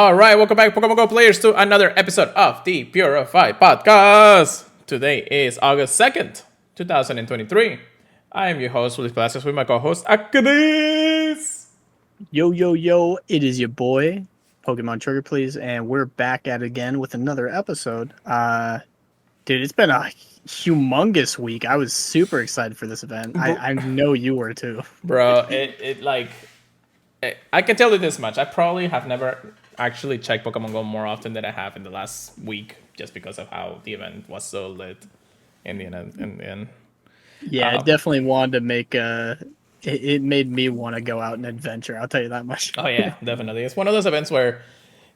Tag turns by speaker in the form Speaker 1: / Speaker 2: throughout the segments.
Speaker 1: All right, welcome back, Pokemon Go players, to another episode of the Purified podcast. Today is August 2nd, 2023. I am your host, Willis Palacios, with my co-host, Akadis.
Speaker 2: Yo, it is your boy, Pokemon Trigger Please, and we're back at it again with another episode. Dude, it's been a humongous week. I was super excited for this event. I know you were too.
Speaker 1: Bro, I can tell you this much. I probably have never actually checked Pokemon Go more often than I have in the last week, just because of how the event was so lit in the end.
Speaker 2: Yeah, I definitely wanted to make it made me want to go out and adventure. I'll tell you that much.
Speaker 1: Oh yeah, definitely. It's one of those events where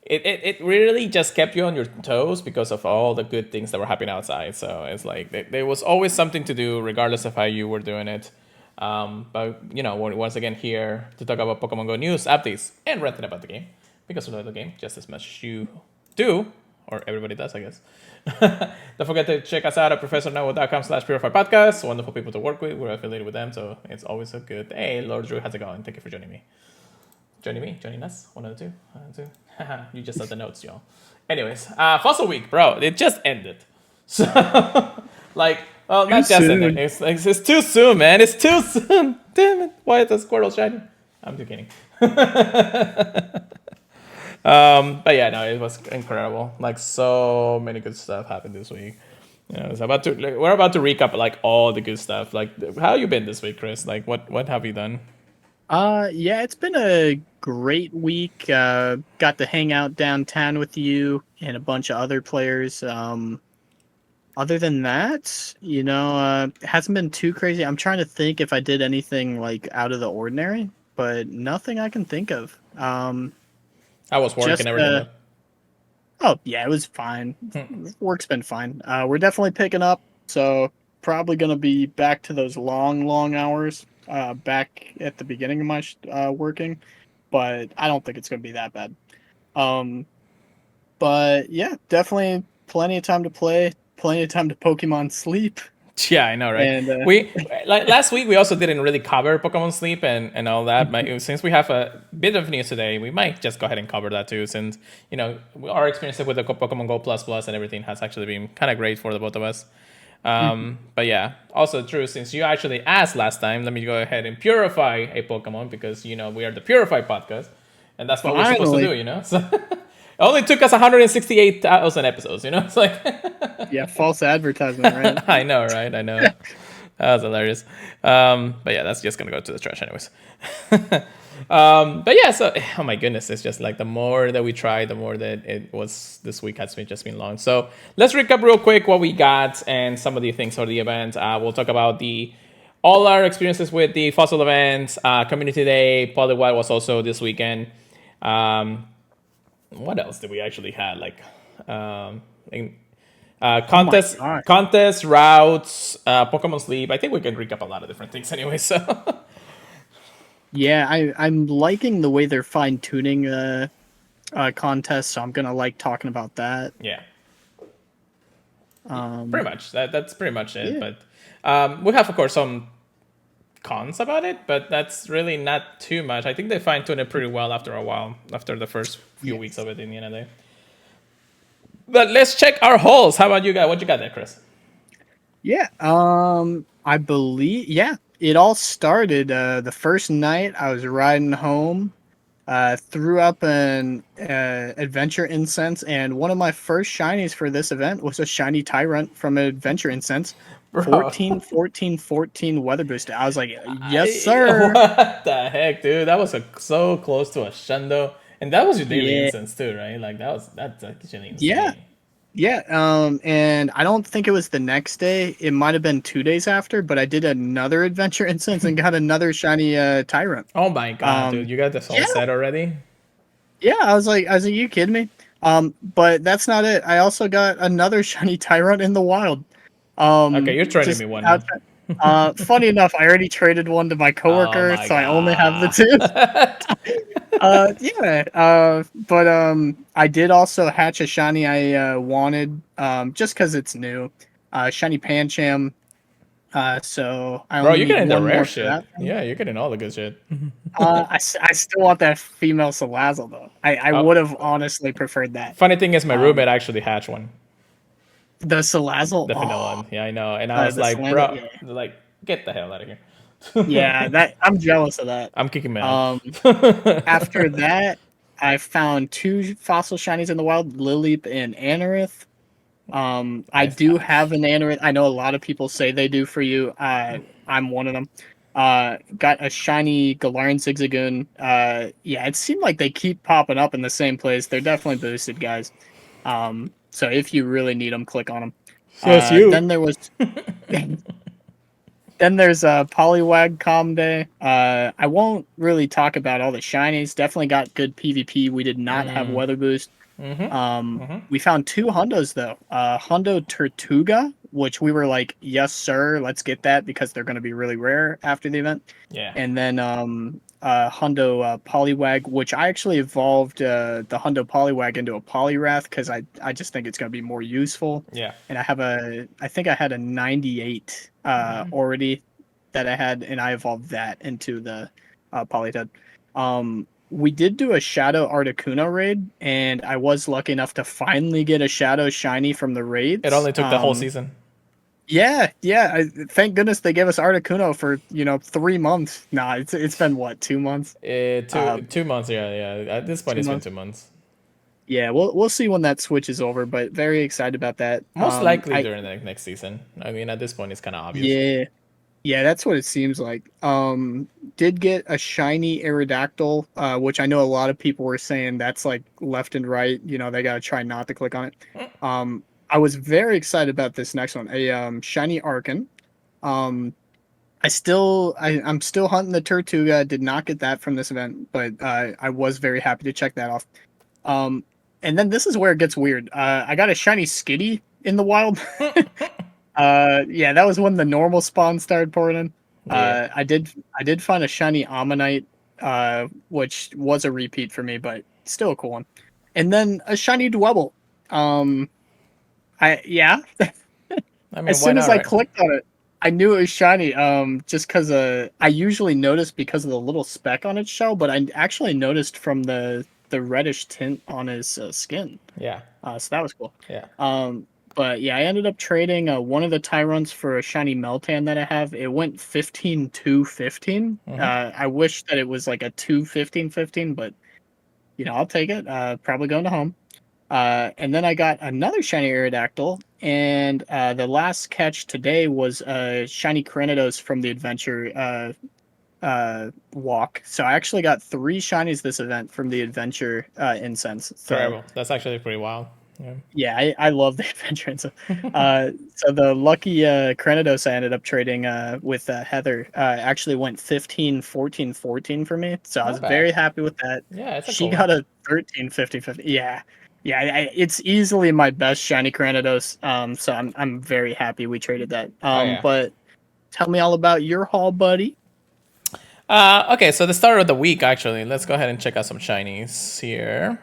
Speaker 1: it really just kept you on your toes because of all the good things that were happening outside. So it's like there was always something to do, regardless of how you were doing it. But you know, once again here to talk about Pokemon Go news, updates, and ranting about the game, because we love the game just as much as you do, or everybody does, I guess. Don't forget to check us out at professornowo.com/purifiedpodcast. Wonderful people to work with. We're affiliated with them, so it's always a good. Hey, Lord Drew, how's it going? Thank you for joining me. Joining us. One of the two. You just said the notes, y'all. Anyways, Fossil Week, bro. It just ended. So, like, well, not just ended. It's too soon, man. It's too soon. Damn it. Why is the Squirtle shiny? I'm just kidding. But yeah, no, it was incredible. Like, so many good stuff happened this week. You know, we're about to recap like all the good stuff. Like, how you been this week, Chris? Like, what have you done?
Speaker 2: Yeah, it's been a great week. Got to hang out downtown with you and a bunch of other players. Other than that, you know, it hasn't been too crazy. I'm trying to think if I did anything like out of the ordinary, but nothing I can think of.
Speaker 1: I was working everything.
Speaker 2: Oh yeah, it was fine. Work's been fine. We're definitely picking up, so probably gonna be back to those long hours. Back at the beginning of my working, but I don't think it's gonna be that bad. But yeah, definitely plenty of time to play, plenty of time to Pokemon sleep.
Speaker 1: Yeah, I know, right? And, we like last week we also didn't really cover Pokemon Sleep and all that. But since we have a bit of news today, we might just go ahead and cover that too. Since you know our experience with the Pokemon Go Plus and everything has actually been kind of great for the both of us. But yeah, also true. Since you actually asked last time, let me go ahead and purify a Pokemon because you know we are the Purified podcast, and that's what we're supposed to do. You know, so it only took us 168,000 episodes. You know, it's like.
Speaker 2: Yeah, false advertisement, right?
Speaker 1: I know, right? I know. That was hilarious. But yeah, that's just gonna go to the trash anyways. But yeah, so oh my goodness, it's just like the more that we try, the more that it was this week has been just been long. So let's recap real quick what we got and some of the things for the event. We'll talk about all our experiences with the Fossil events, Community Day, Poliwag was also this weekend. What else did we actually have? Like contest routes, Pokemon Sleep. I think we can recap a lot of different things anyway. So
Speaker 2: yeah, I'm liking the way they're fine tuning contests. So I'm gonna like talking about that.
Speaker 1: Yeah, pretty much. That's pretty much it. Yeah. But we have of course some cons about it, but that's really not too much. I think they fine tuned it pretty well after a while, after the first few weeks of it in the end of the day. But let's check our holes. How about you guys? What you got there, Chris?
Speaker 2: Yeah, I believe, it all started the first night I was riding home, threw up an Adventure Incense, and one of my first shinies for this event was a shiny Tyrant from Adventure Incense. 14 weather boost. I was like, yes, sir.
Speaker 1: What the heck, dude? That was so close to a Shundo. And that was your daily instance too, right? Like that's actually insane.
Speaker 2: Yeah. And I don't think it was the next day. It might have been 2 days after, but I did another adventure instance and got another shiny Tyrant.
Speaker 1: Oh my god, dude! You got this whole set already?
Speaker 2: Yeah, I was like, you kidding me? But that's not it. I also got another shiny Tyrant in the wild.
Speaker 1: Okay, you're trading me one.
Speaker 2: Funny enough, I already traded one to my coworker, so I only have the two. But I did also hatch a shiny I wanted, just because it's new. Shiny Pancham. So I
Speaker 1: Bro,
Speaker 2: only
Speaker 1: you're
Speaker 2: need
Speaker 1: getting the
Speaker 2: one
Speaker 1: rare
Speaker 2: more for
Speaker 1: shit.
Speaker 2: that.
Speaker 1: Yeah, you're getting all the good shit.
Speaker 2: I still want that female Salazzle though. I
Speaker 1: Oh,
Speaker 2: would have honestly preferred that.
Speaker 1: funny thing is, my
Speaker 2: Um,
Speaker 1: roommate actually hatched one,
Speaker 2: the Salazzle,
Speaker 1: the vanilla
Speaker 2: oh,
Speaker 1: one. Yeah, I know. And I was
Speaker 2: the
Speaker 1: like,
Speaker 2: Salazzle,
Speaker 1: bro,
Speaker 2: yeah,
Speaker 1: like, get the hell out of here.
Speaker 2: yeah. That I'm jealous of that.
Speaker 1: I'm kicking him out.
Speaker 2: Um, After that, I found two fossil shinies in the wild, Lileep and Anorith. I
Speaker 1: Nice
Speaker 2: do have
Speaker 1: catch.
Speaker 2: an Anorith. I know a lot of people say they do for you. I'm one of them. Got a shiny Galarn Zigzagoon. Yeah, it seemed like they keep popping up in the same place. They're definitely boosted, guys. So if you really need them, click on them.
Speaker 1: Says
Speaker 2: Then
Speaker 1: you.
Speaker 2: there was then there's a Poliwag Comday. I won't really talk about all the shinies. Definitely got good PvP. We did not have
Speaker 1: Mm.
Speaker 2: weather boost.
Speaker 1: Mm-hmm. Mm-hmm.
Speaker 2: We found two Hundos though. Hundo Tortuga, which we were like, yes sir, let's get that because they're going to be really rare after the event.
Speaker 1: Yeah.
Speaker 2: And then Hundo Poliwag, which I actually evolved the Hundo Poliwag into a Poliwrath because I just think it's going to be more useful.
Speaker 1: Yeah.
Speaker 2: And I think I had a 98
Speaker 1: Mm-hmm.
Speaker 2: already that I had, and I evolved that into the Politoed. We did do a Shadow Articuno raid, and I was lucky enough to finally get a Shadow Shiny from the
Speaker 1: It
Speaker 2: raids.
Speaker 1: only took the whole season.
Speaker 2: Yeah. Thank goodness they gave us Articuno for 3 months. Nah, it's been what, 2 months? Uh,
Speaker 1: 2 months. Yeah, yeah. At this point,
Speaker 2: two
Speaker 1: it's been
Speaker 2: months.
Speaker 1: 2 months.
Speaker 2: Yeah, we'll see when that switches over, but very excited about that.
Speaker 1: Most likely
Speaker 2: I
Speaker 1: during the next season. I mean, at this point, it's kind of obvious.
Speaker 2: Yeah, yeah, that's what it seems like. Did get a shiny Aerodactyl, which I know a lot of people were saying that's like left and right. They gotta try not to click on it. I was very excited about this next one, a shiny Arcan. Um, I'm still hunting the Tortuga. Did not get that from this event, but I was very happy to check that off. Um, and then this is where it gets weird. I got a shiny Skitty in the wild. Yeah, that was when the normal spawn started pouring in.
Speaker 1: Yeah.
Speaker 2: I did find a shiny Ammonite, which was a repeat for me, but still a cool one. And then a shiny Dwebble. Um, yeah.
Speaker 1: I mean,
Speaker 2: As
Speaker 1: why
Speaker 2: soon as
Speaker 1: not,
Speaker 2: I
Speaker 1: right?
Speaker 2: clicked on it, I knew it was shiny. Just because I usually notice because of the little speck on its shell, but I actually noticed from the reddish tint on his skin.
Speaker 1: Yeah.
Speaker 2: So that was cool.
Speaker 1: Yeah.
Speaker 2: But yeah, I ended up trading one of the Tyrants for a shiny Meltan that I have. It went 15-15.
Speaker 1: Mm-hmm.
Speaker 2: I wish that it was like a 2-15-15, but I'll take it. Probably going to home. And then I got another shiny Aerodactyl, and the last catch today was a shiny Cranidos from the adventure walk. So I actually got three shinies this event from the adventure incense. So
Speaker 1: Terrible. That's actually pretty wild. Yeah.
Speaker 2: yeah, I love the adventure incense. So the lucky Cranidos I ended up trading with Heather actually went 15-14-14 for me. So I was
Speaker 1: Not bad.
Speaker 2: very happy with that.
Speaker 1: Yeah, it's a
Speaker 2: She
Speaker 1: cool one.
Speaker 2: got a 13-15-15. Yeah. Yeah, it's easily my best shiny Cranidos. So I'm very happy we traded that.
Speaker 1: Oh yeah.
Speaker 2: But tell me all about your haul, buddy.
Speaker 1: Okay, so the start of the week, actually, let's go ahead and check out some shinies here.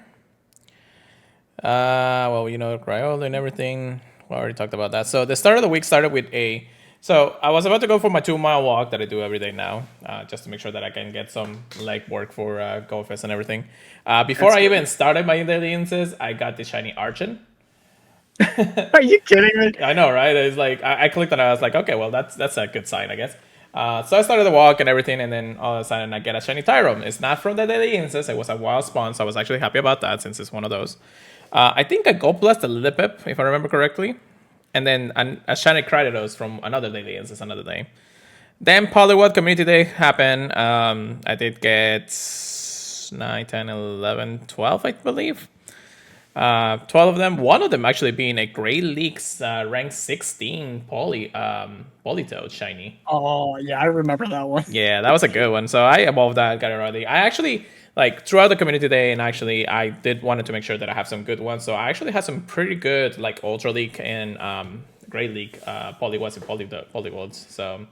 Speaker 1: Well, Crayola and everything. We already talked about that. So the start of the week started with a. So I was about to go for my 2 mile walk that I do every day now, just to make sure that I can get some leg work for Gofest and everything. Before
Speaker 2: That's
Speaker 1: I
Speaker 2: good.
Speaker 1: even started my daily instances, I got the shiny Archon.
Speaker 2: Are you kidding me?
Speaker 1: I know, right? It's like I clicked on it. I was like, okay, well, that's a good sign, I guess. So I started the walk and everything, and then all of a sudden I get a shiny Tyrone. It's not from the daily instance. It was a wild spawn, so I was actually happy about that since it's one of those. I think I Gold Blessed a Lilipip, if I remember correctly, and then a shiny Cranidos from another daily instance another day. Then Poliwag Community Day happened. I did get 9, 10, 11, 12, I believe. 12 of them. One of them actually being a Great Leagues rank 16 Politoed shiny.
Speaker 2: Oh yeah, I remember that one.
Speaker 1: Yeah, that was a good one. So I evolved that, got it early. I actually throughout the community day, and actually I did wanted to make sure that I have some good ones. So I actually had some pretty good Ultra League and Great League Poliwats and Poliwoods. So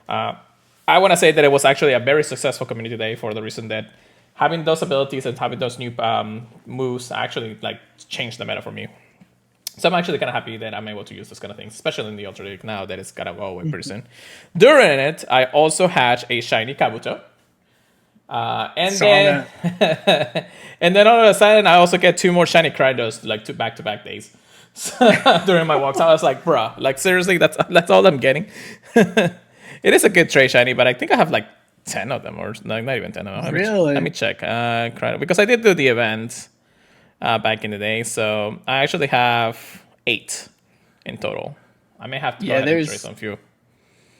Speaker 1: I want to say that it was actually a very successful community day for the reason that having those abilities and having those new moves actually changed the meta for me. So I'm actually kind of happy that I'm able to use this kind of things, especially in the Ultra League now that it's gonna go away pretty soon. During it, I also hatched a shiny Kabuto. And
Speaker 2: Saw
Speaker 1: then and then all of a sudden I also get 2 more shiny Krydos like 2 back-to-back days. So, during my walks. I was like, bruh, like seriously, that's all I'm getting. It is a good trade shiny, but I think I have like 10 of them, or like not even 10 of them.
Speaker 2: Really?
Speaker 1: Let me check. Because I did do the event back in the day, so I actually have 8 in total. I may have to go ahead and trade some few.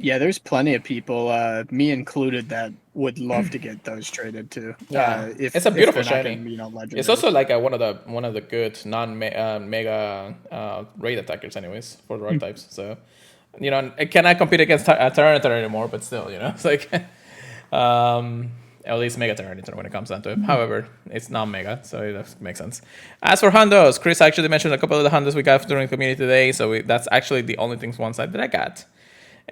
Speaker 2: Yeah, there's plenty of people, me included, that would love to get those traded too.
Speaker 1: Yeah,
Speaker 2: If,
Speaker 1: it's a beautiful
Speaker 2: if they're not
Speaker 1: shiny.
Speaker 2: gonna be, legendary.
Speaker 1: It's also like one of the good non-mega raid attackers, anyways, for the rock types. So, it cannot compete against Tyranitar anymore, but still, it's like at least Mega Tyranitar when it comes down to it. However, it's non-mega, so it makes sense. As for Hondos, Chris actually mentioned a couple of the Hondos we got during Community Day, so that's actually the only things one side that I got.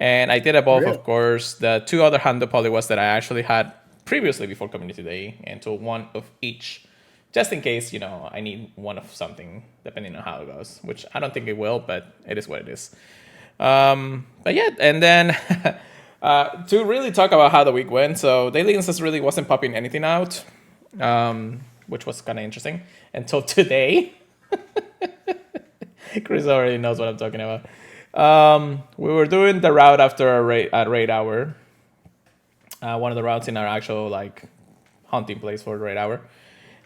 Speaker 1: And I did evolve, of course, the 2 other Hondo Poliwas that I actually had previously before Community Day into 1 of each, just in case, I need 1 of something, depending on how it goes, which I don't think it will, but it is what it is. But yeah, and then to really talk about how the week went, so Daily Instance really wasn't popping anything out, which was kind of interesting, until today. Chris already knows what I'm talking about. We were doing the route after at raid hour. One of the routes in our actual like hunting place for the raid hour,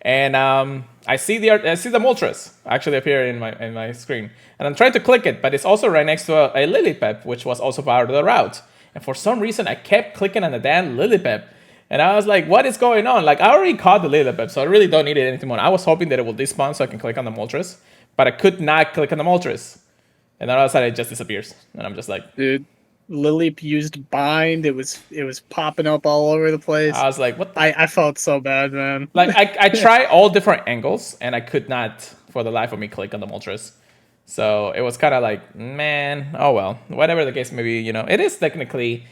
Speaker 1: and I see the Moltres actually appear in my screen, and I'm trying to click it, but it's also right next to a Lilipep, which was also part of the route. And for some reason, I kept clicking on the damn Lilipep, and I was like, "What is going on?" Like, I already caught the Lilipep, so I really don't need it anymore. I was hoping that it will despawn so I can click on the Moltres, but I could not click on the Moltres. And then all of a sudden it just disappears. And I'm just like,
Speaker 2: dude, Lilip used bind. It was popping up all over the place.
Speaker 1: I was like, what?
Speaker 2: I felt so bad, man.
Speaker 1: Like I tried all different angles and I could not, for the life of me, click on the Moltres. So it was kind of like, man, oh well, whatever the case may be, it is technically.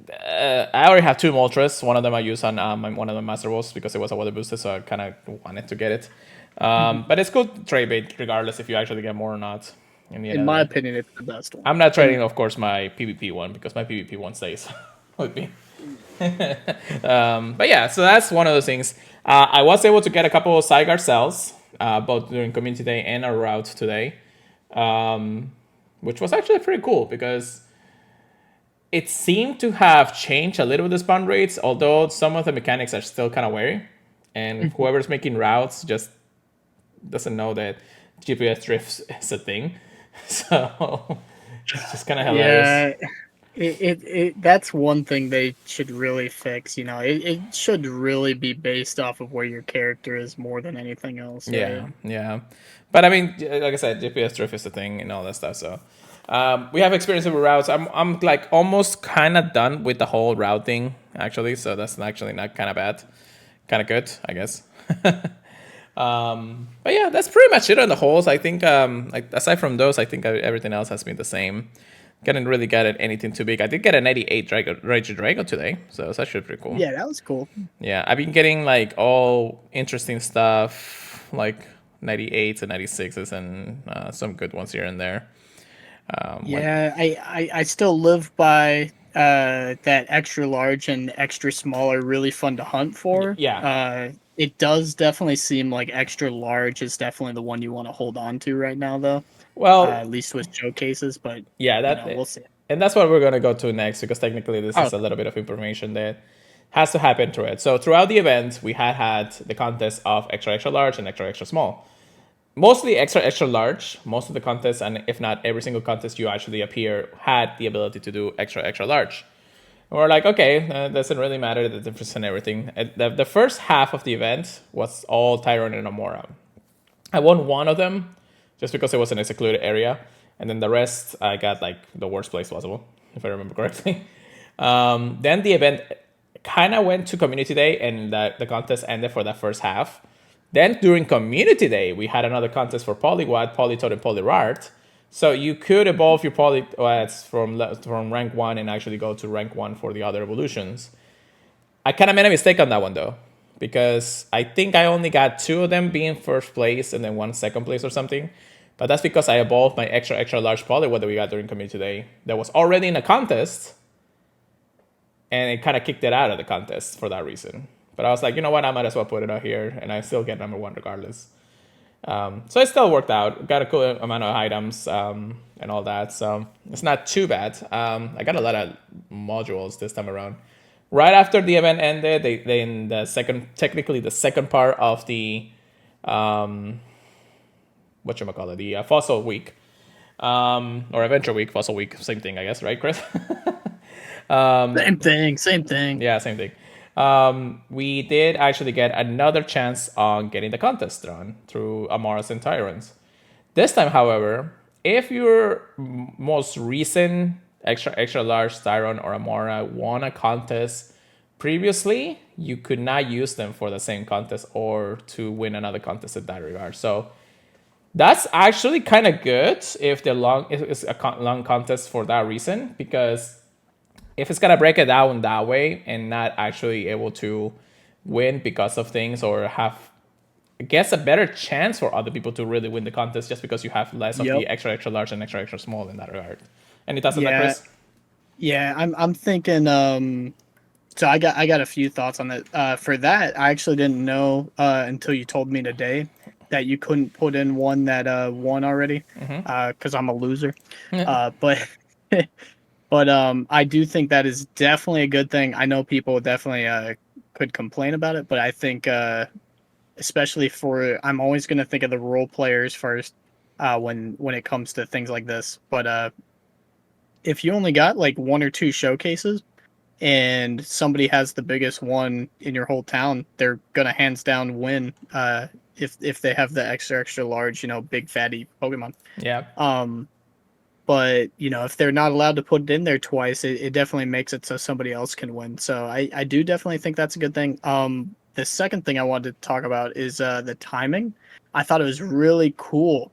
Speaker 1: I already have 2 Moltres. One of them I use on one of the Master Wolves because it was a weather boosted, so I kind of wanted to get it. But it's good trade bait regardless if you actually get more or not.
Speaker 2: In my opinion, it's the best one.
Speaker 1: I'm not trading, of course, my PvP one because my PvP one stays with me. But yeah, so that's one of those things. I was able to get a couple of Zygarde cells, both during Community Day and our route today, which was actually pretty cool because it seemed to have changed a little bit the spawn rates, although some of the mechanics are still kind of wary. And whoever's making routes just doesn't know that GPS drift is a thing. So it's just kind of hilarious.
Speaker 2: Yeah, that's one thing they should really fix. It should really be based off of where your character is more than anything else. Right?
Speaker 1: Yeah. But I mean, like I said, GPS drift is a thing and all that stuff. So we have experience with routes. I'm like almost kind of done with the whole route thing actually. So that's actually not kind of bad, kind of good, I guess. But yeah, that's pretty much it on the holes. I think, like aside from those, I think everything else has been the same. Didn't really get anything too big. I did get an 88 Drago today, so it's actually pretty cool.
Speaker 2: Yeah, that was cool.
Speaker 1: Yeah, I've been getting like all interesting stuff, like 98s and 96s, and some good ones here and there.
Speaker 2: I still live by that extra large and extra small are really fun to hunt for.
Speaker 1: Yeah.
Speaker 2: It does definitely seem like extra large is definitely the one you want to hold on to right now, though.
Speaker 1: Well,
Speaker 2: at least with showcases, but
Speaker 1: yeah,
Speaker 2: we'll see.
Speaker 1: And that's what we're going to go to next because technically this is a little bit of information that has to happen through it. So throughout the event, we had the contest of extra large and extra small. Mostly extra large. Most of the contests, and if not every single contest you actually appear, had the ability to do extra large. And we're like, okay, doesn't really matter the difference and everything. The first half of the event was all Tyrone and Amora. I won one of them just because it was in a secluded area, and then the rest I got like the worst place possible, if I remember correctly. Then the event kind of went to Community Day, and the contest ended for that first half. Then during Community Day, we had another contest for Poliwag, Politoed, and Polirart. So you could evolve your Poliwags from rank 1 and actually go to rank 1 for the other evolutions. I kind of made a mistake on that one, though, because I think I only got 2 of them being first place and then 1 second place or something. But that's because I evolved my extra extra large Poliwag that we got during community day that was already in a contest, and it kind of kicked it out of the contest for that reason. But I was like, you know what, I might as well put it out here, and I still get number one regardless. So it still worked out. Got a cool amount of items and all that, so it's not too bad. I got a lot of modules this time around. Right after the event ended, they in the technically the second part of the whatchamacallit, the fossil week, or adventure week, fossil week, same thing, I guess, right, Chris?
Speaker 2: Same thing.
Speaker 1: Yeah, same thing. We did actually get another chance on getting the contest run through Amoras and Tyrants. This time, however, if your most recent extra large Tyron or Amora won a contest previously, you could not use them for the same contest or to win another contest in that regard. So that's actually kind of good if it's a long contest for that reason, because if it's gonna break it down that way and not actually able to win because of things, or have, I guess, a better chance for other people to really win the contest just because you have less of the extra extra large and extra extra small in that regard. Any thoughts on that, Chris?
Speaker 2: Yeah, I'm thinking. So I got a few thoughts on that. For that, I actually didn't know until you told me today that you couldn't put in one that won already, because I'm a loser. But but I do think that is definitely a good thing. I know people definitely could complain about it, but I think especially I'm always going to think of the role players first when it comes to things like this. But if you only got like one or two showcases and somebody has the biggest one in your whole town, they're gonna hands down win if they have the extra large, big fatty Pokemon.
Speaker 1: Yeah.
Speaker 2: But if they're not allowed to put it in there twice, it definitely makes it so somebody else can win. So I do definitely think that's a good thing. The second thing I wanted to talk about is the timing. I thought it was really cool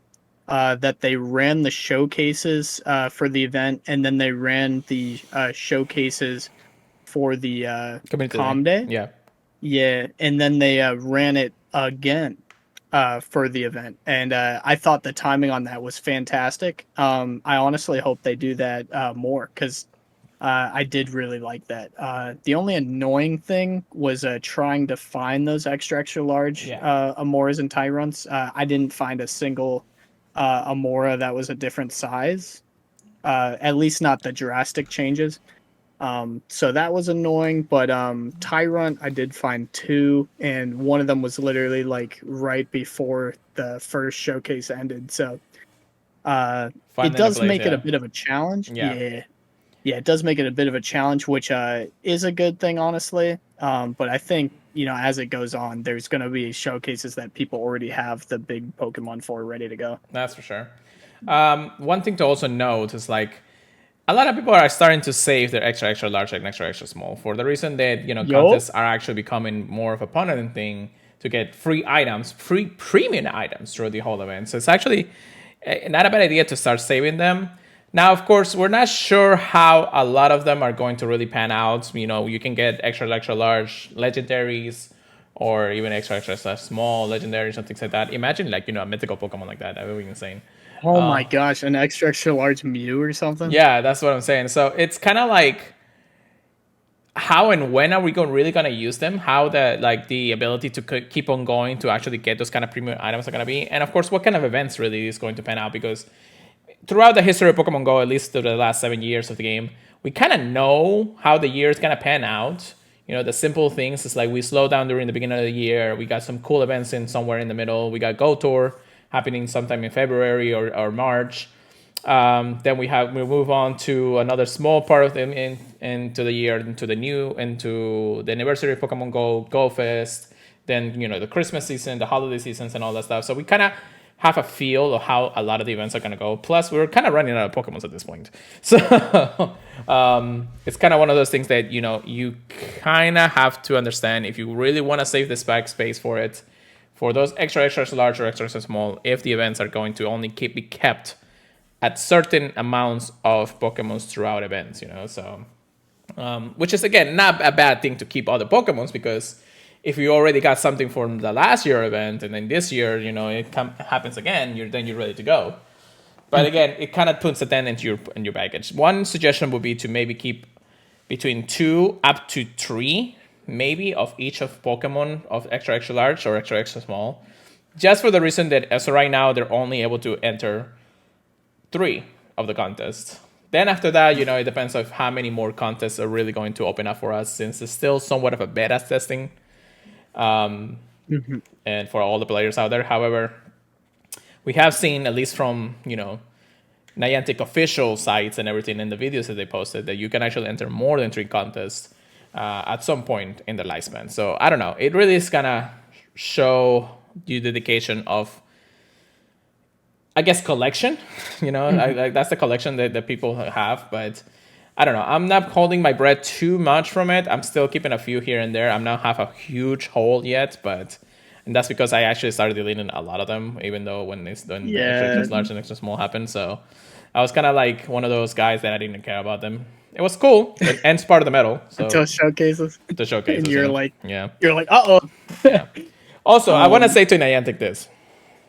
Speaker 2: that they ran the showcases for the event, and then they ran the showcases for the Com Day.
Speaker 1: Yeah.
Speaker 2: Yeah, and then they ran it again for the event, and I thought the timing on that was fantastic. I honestly hope they do that more, because I did really like that. The only annoying thing was trying to find those extra large Amoras and Tyrants. I didn't find a single Amora that was a different size, at least not the drastic changes. So that was annoying, but Tyrant I did find two, and one of them was literally like right before the first showcase ended. So it does make it a bit of a challenge. Yeah, it does make it a bit of a challenge, which is a good thing, honestly. But I think, as it goes on, there's going to be showcases that people already have the big Pokemon for ready to go.
Speaker 1: That's for sure. One thing to also note is, like, a lot of people are starting to save their extra extra large and extra extra small for the reason that contests are actually becoming more of a permanent thing to get free items, free premium items through the whole event. So it's actually not a bad idea to start saving them. Now, of course, we're not sure how a lot of them are going to really pan out. You can get extra extra large legendaries, or even extra extra small legendaries and things like that. Imagine, like, a mythical Pokemon like that. That would be insane.
Speaker 2: Oh my gosh, an extra large Mew or something?
Speaker 1: Yeah, that's what I'm saying. So it's kind of like, how and when are we really going to use them? How the ability to keep on going to actually get those kind of premium items are going to be? And of course, what kind of events really is going to pan out? Because throughout the history of Pokemon Go, at least through the last 7 years of the game, we kind of know how the year is going to pan out. The simple things is like, we slow down during the beginning of the year. We got some cool events in somewhere in the middle. We got Go Tour happening sometime in February or March. Then we move on to another small part of them into the year, into the anniversary of Pokemon Go, Gofest. Then the Christmas season, the holiday seasons, and all that stuff. So we kind of have a feel of how a lot of the events are going to go. Plus, we're kind of running out of Pokemon at this point. So it's kind of one of those things that you kind of have to understand if you really want to save the space for it, for those extra large or extra small, if the events are going to only be kept at certain amounts of Pokemons throughout events, so which is, again, not a bad thing to keep other Pokemons, because if you already got something from the last year event and then this year, it happens again, you're ready to go. But again, it kind of puts a dent in your baggage. One suggestion would be to maybe keep between 2 up to 3, maybe, of each of Pokemon of extra extra large or extra extra small, just for the reason that as of right now they're only able to enter 3 of the contest. Then after that, it depends on how many more contests are really going to open up for us, since it's still somewhat of a beta testing, and for all the players out there. However, we have seen, at least from Niantic official sites and everything in the videos that they posted, that you can actually enter more than 3 contests at some point in the lifespan. So I don't know. It really is gonna show you dedication of, I guess, collection. That's the collection that people have. But I don't know. I'm not holding my breath too much from it. I'm still keeping a few here and there. I'm not have a huge hold yet, and that's because I actually started deleting a lot of them, even though when extra large and extra small happened. So I was kind of like one of those guys that I didn't care about them. It was cool. It ends part of the medal. So
Speaker 2: Until showcases.
Speaker 1: The showcases.
Speaker 2: And you're
Speaker 1: yeah.
Speaker 2: like, uh-oh.
Speaker 1: Yeah. Also, I want to say to Niantic this.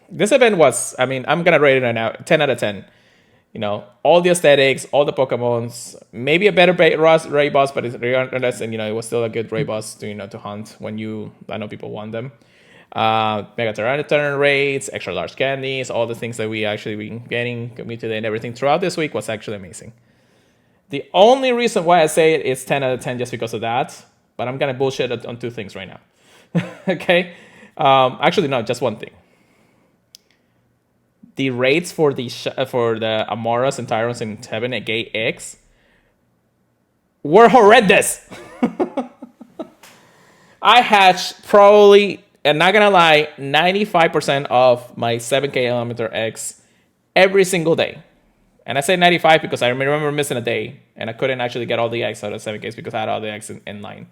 Speaker 1: This event was, I'm going to rate it right now, 10 out of 10. All the aesthetics, all the Pokemons, maybe a better Ray boss, but regardless, and it was still a good Ray boss to hunt when I know people want them. Mega Tyranitar raids, extra large candies, all the things that we actually been getting committed and everything throughout this week was actually amazing. The only reason why I say it is 10 out of 10 just because of that, but I'm gonna bullshit on 2 things right now. Okay, actually no, just one thing. The rates for the Amoras and Tyrants in 7 Gate X were horrendous. I hatched probably, and not gonna lie, 95% of my 7K X every single day. And I say 95 because I remember missing a day and I couldn't actually get all the X out of 7Ks because I had all the X in line.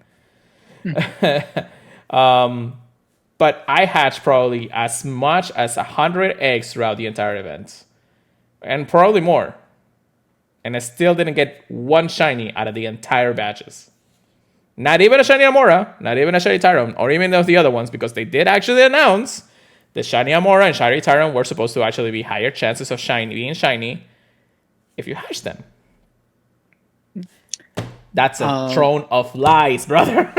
Speaker 1: But I hatched probably as much as 100 eggs throughout the entire event. And probably more. And I still didn't get one shiny out of the entire batches. Not even a shiny Amora, not even a shiny Tyron, or even of the other ones, because they did actually announce that shiny Amora and shiny Tyron were supposed to actually be higher chances of being shiny if you hatch them. That's a throne of lies, brother.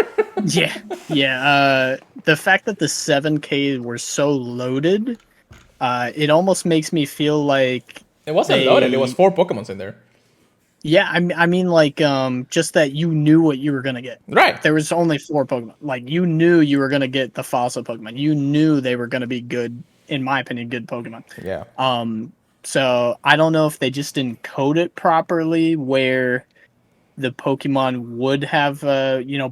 Speaker 2: Yeah. The fact that the 7K were so loaded, it almost makes me feel like
Speaker 1: it wasn't loaded. It was 4 Pokemons in there.
Speaker 2: Yeah, I mean, like, just that you knew what you were gonna get.
Speaker 1: Right.
Speaker 2: There was only 4 Pokemon. Like, you knew you were gonna get the fossil Pokemon. You knew they were gonna be good, in my opinion, good Pokemon.
Speaker 1: Yeah.
Speaker 2: So I don't know if they just didn't code it properly, where the Pokemon would have,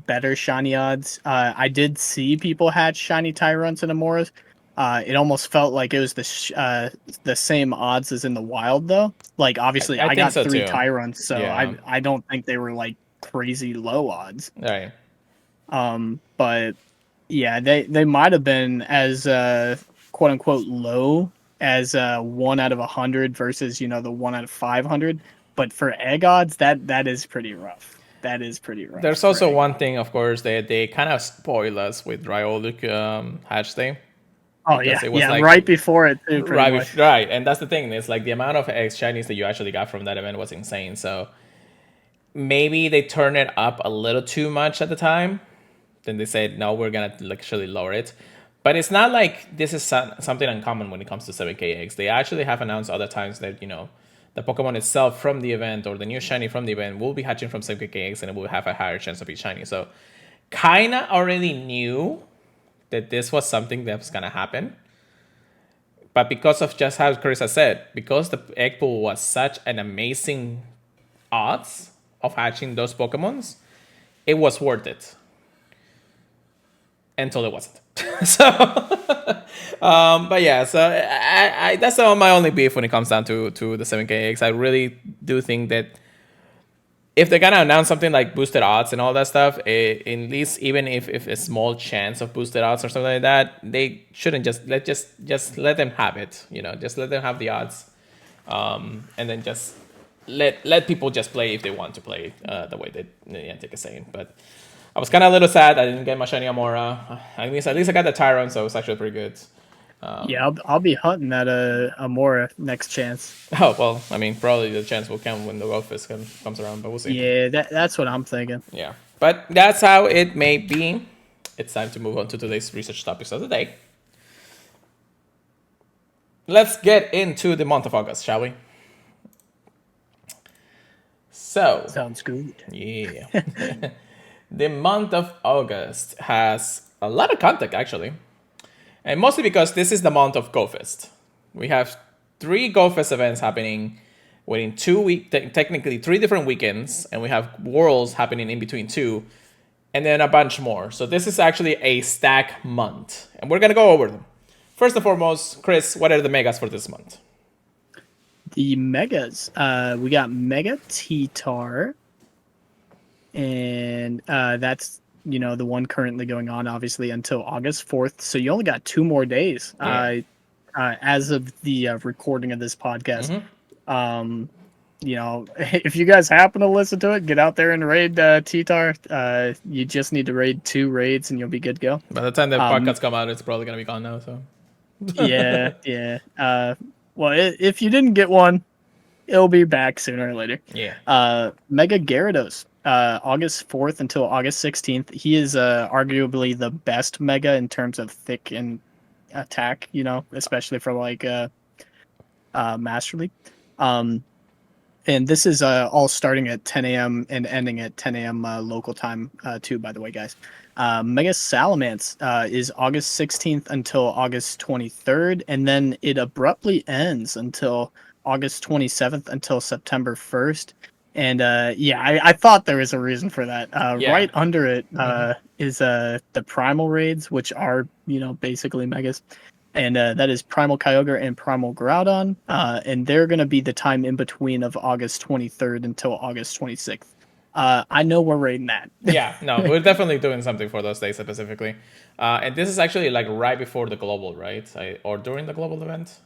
Speaker 2: better shiny odds. I did see people hatch shiny Tyrants and Amoras. It almost felt like it was the same odds as in the wild, though. Like, obviously, I got so 3 Tyrants, so yeah. I don't think they were like crazy low odds.
Speaker 1: Right.
Speaker 2: But yeah, they might have been as quote unquote low as 1 out of 100 versus the 1 out of 500. But for egg odds, that is pretty rough. That is pretty rough.
Speaker 1: There's also one thing, of course, they kind of spoil us with Ryolic hatch day.
Speaker 2: Oh yeah, like, right before it too.
Speaker 1: Right, and that's the thing. It's like the amount of eggs shinies that you actually got from that event was insane. So maybe they turned it up a little too much at the time. Then they said, no, we're gonna actually lower it. But it's not like this is something uncommon when it comes to 7K eggs. They actually have announced other times that the Pokemon itself from the event or the new shiny from the event will be hatching from 7K eggs and it will have a higher chance of being shiny. So kinda already knew that this was something that was going to happen. But because of just how Chris has said, because the egg pool was such an amazing odds of hatching those Pokemons, it was worth it. Until it wasn't. But yeah, so I that's my only beef when it comes down to the 7K eggs. I really do think that if they're gonna announce something like boosted odds and all that stuff, at least even if a small chance of boosted odds or something like that, they shouldn't just let them have it. Just let them have the odds, and then just let people just play if they want to play the way that Niantic is saying. But I was kind of a little sad I didn't get my shiny Amora. At least I got the Tyrant, so it's actually pretty good.
Speaker 2: Yeah, I'll be hunting that Amora next chance.
Speaker 1: Oh well, I mean, probably the chance will come when the Gofest comes around, but we'll see.
Speaker 2: Yeah, that's what I'm thinking.
Speaker 1: Yeah, but that's how it may be. It's time to move on to today's research topics of the day. Let's get into the month of August, shall we? So,
Speaker 2: Sounds good.
Speaker 1: yeah. The month of August has a lot of content, actually. And mostly because this is the month of Gofest. We have 3 Gofest events happening within 2 weeks, technically 3 different weekends, and we have Worlds happening in between 2, and then a bunch more. So this is actually a stack month, and we're going to go over them. First and foremost, Chris, what are the megas for this month?
Speaker 2: The megas. We got Mega T-Tar. And that's, the one currently going on, obviously, until August 4th. So you only got 2 more days as of the recording of this podcast. Mm-hmm. If you guys happen to listen to it, get out there and raid T-Tar. You just need to raid 2 raids and you'll be good to go.
Speaker 1: By the time the podcasts come out, it's probably going to be gone now. So
Speaker 2: yeah. Well, if you didn't get one, it'll be back sooner or later.
Speaker 1: Yeah.
Speaker 2: Mega Gyarados. August 4th until August 16th. He is arguably the best Mega in terms of thick and attack, especially for like Master League. And this is all starting at 10 a.m. and ending at 10 a.m. Local time too, by the way, guys. Mega Salamence is August 16th until August 23rd, and then it abruptly ends until August 27th until September 1st. And I thought there was a reason for that. Right under it is the Primal raids, which are, basically Megas. And that is Primal Kyogre and Primal Groudon. And they're going to be the time in between of August 23rd until August 26th. I know we're raiding that.
Speaker 1: Yeah, no, we're definitely doing something for those days specifically. And this is actually like right before the global, right? Or during the global event?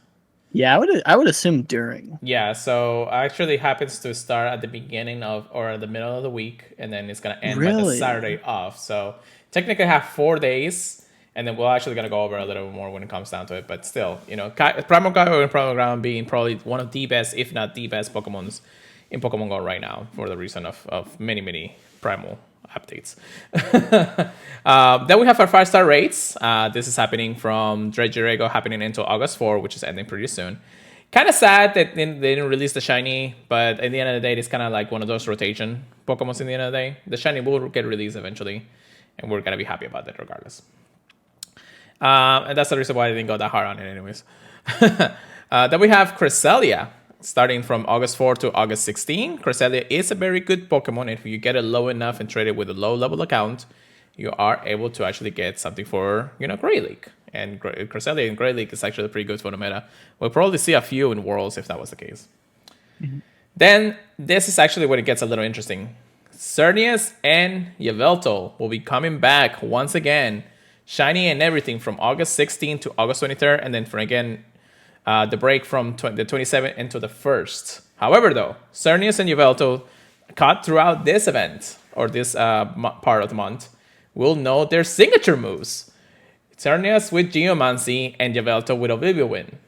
Speaker 2: Yeah, I would assume during.
Speaker 1: Yeah, so actually happens to start at the beginning of or at the middle of the week, and then it's gonna end by the Saturday off. So technically have 4 days, and then we're actually gonna go over a little bit more when it comes down to it. But still, Primal Kyogre and Primal Ground being probably one of the best, if not the best, Pokemons in Pokemon Go right now for the reason of many Primal updates. Then we have our 5-star rates. This is happening from Dredgerego happening until August 4, which is ending pretty soon. Kind of sad that they didn't release the shiny, but at the end of the day, it's kind of like one of those rotation Pokemons. In the end of the day, the shiny will get released eventually, and we're gonna be happy about that regardless. And that's the reason why I didn't go that hard on it, anyways. Then we have Cresselia. Starting from August 4 to August 16, Cresselia is a very good Pokemon. If you get it low enough and trade it with a low-level account, you are able to actually get something for, Grey League. And Cresselia in Grey League is actually pretty good for the meta. We'll probably see a few in Worlds if that was the case. Mm-hmm. Then, this is actually when it gets a little interesting. Xerneas and Yveltal will be coming back once again, shiny and everything, from August 16 to August 23rd, and then the break from the 27th into the 1st. However, though, Xerneas and Yveltal caught throughout this event, or this part of the month, will know their signature moves. Xerneas with Geomancy and Yveltal with Oblivion.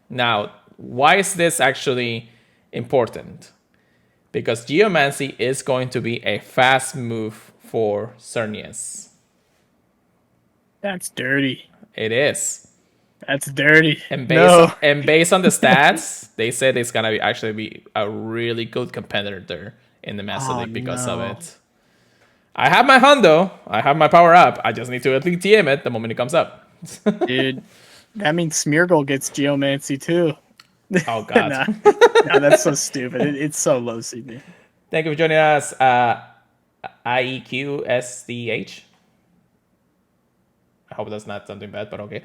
Speaker 1: Now, why is this actually important? Because Geomancy is going to be a fast move for Xerneas.
Speaker 2: That's dirty.
Speaker 1: It is.
Speaker 2: That's dirty.
Speaker 1: And based on the stats, they said it's gonna actually be a really good competitor in the Master League because of it. I have my Hundo. I have my power up. I just need to at least TM it the moment it comes up.
Speaker 2: Dude, that means Smeargle gets Geomancy too.
Speaker 1: Oh god.
Speaker 2: No, that's so stupid. It's so low CP.
Speaker 1: Thank you for joining us. IEQSDH. I hope that's not something bad, but okay.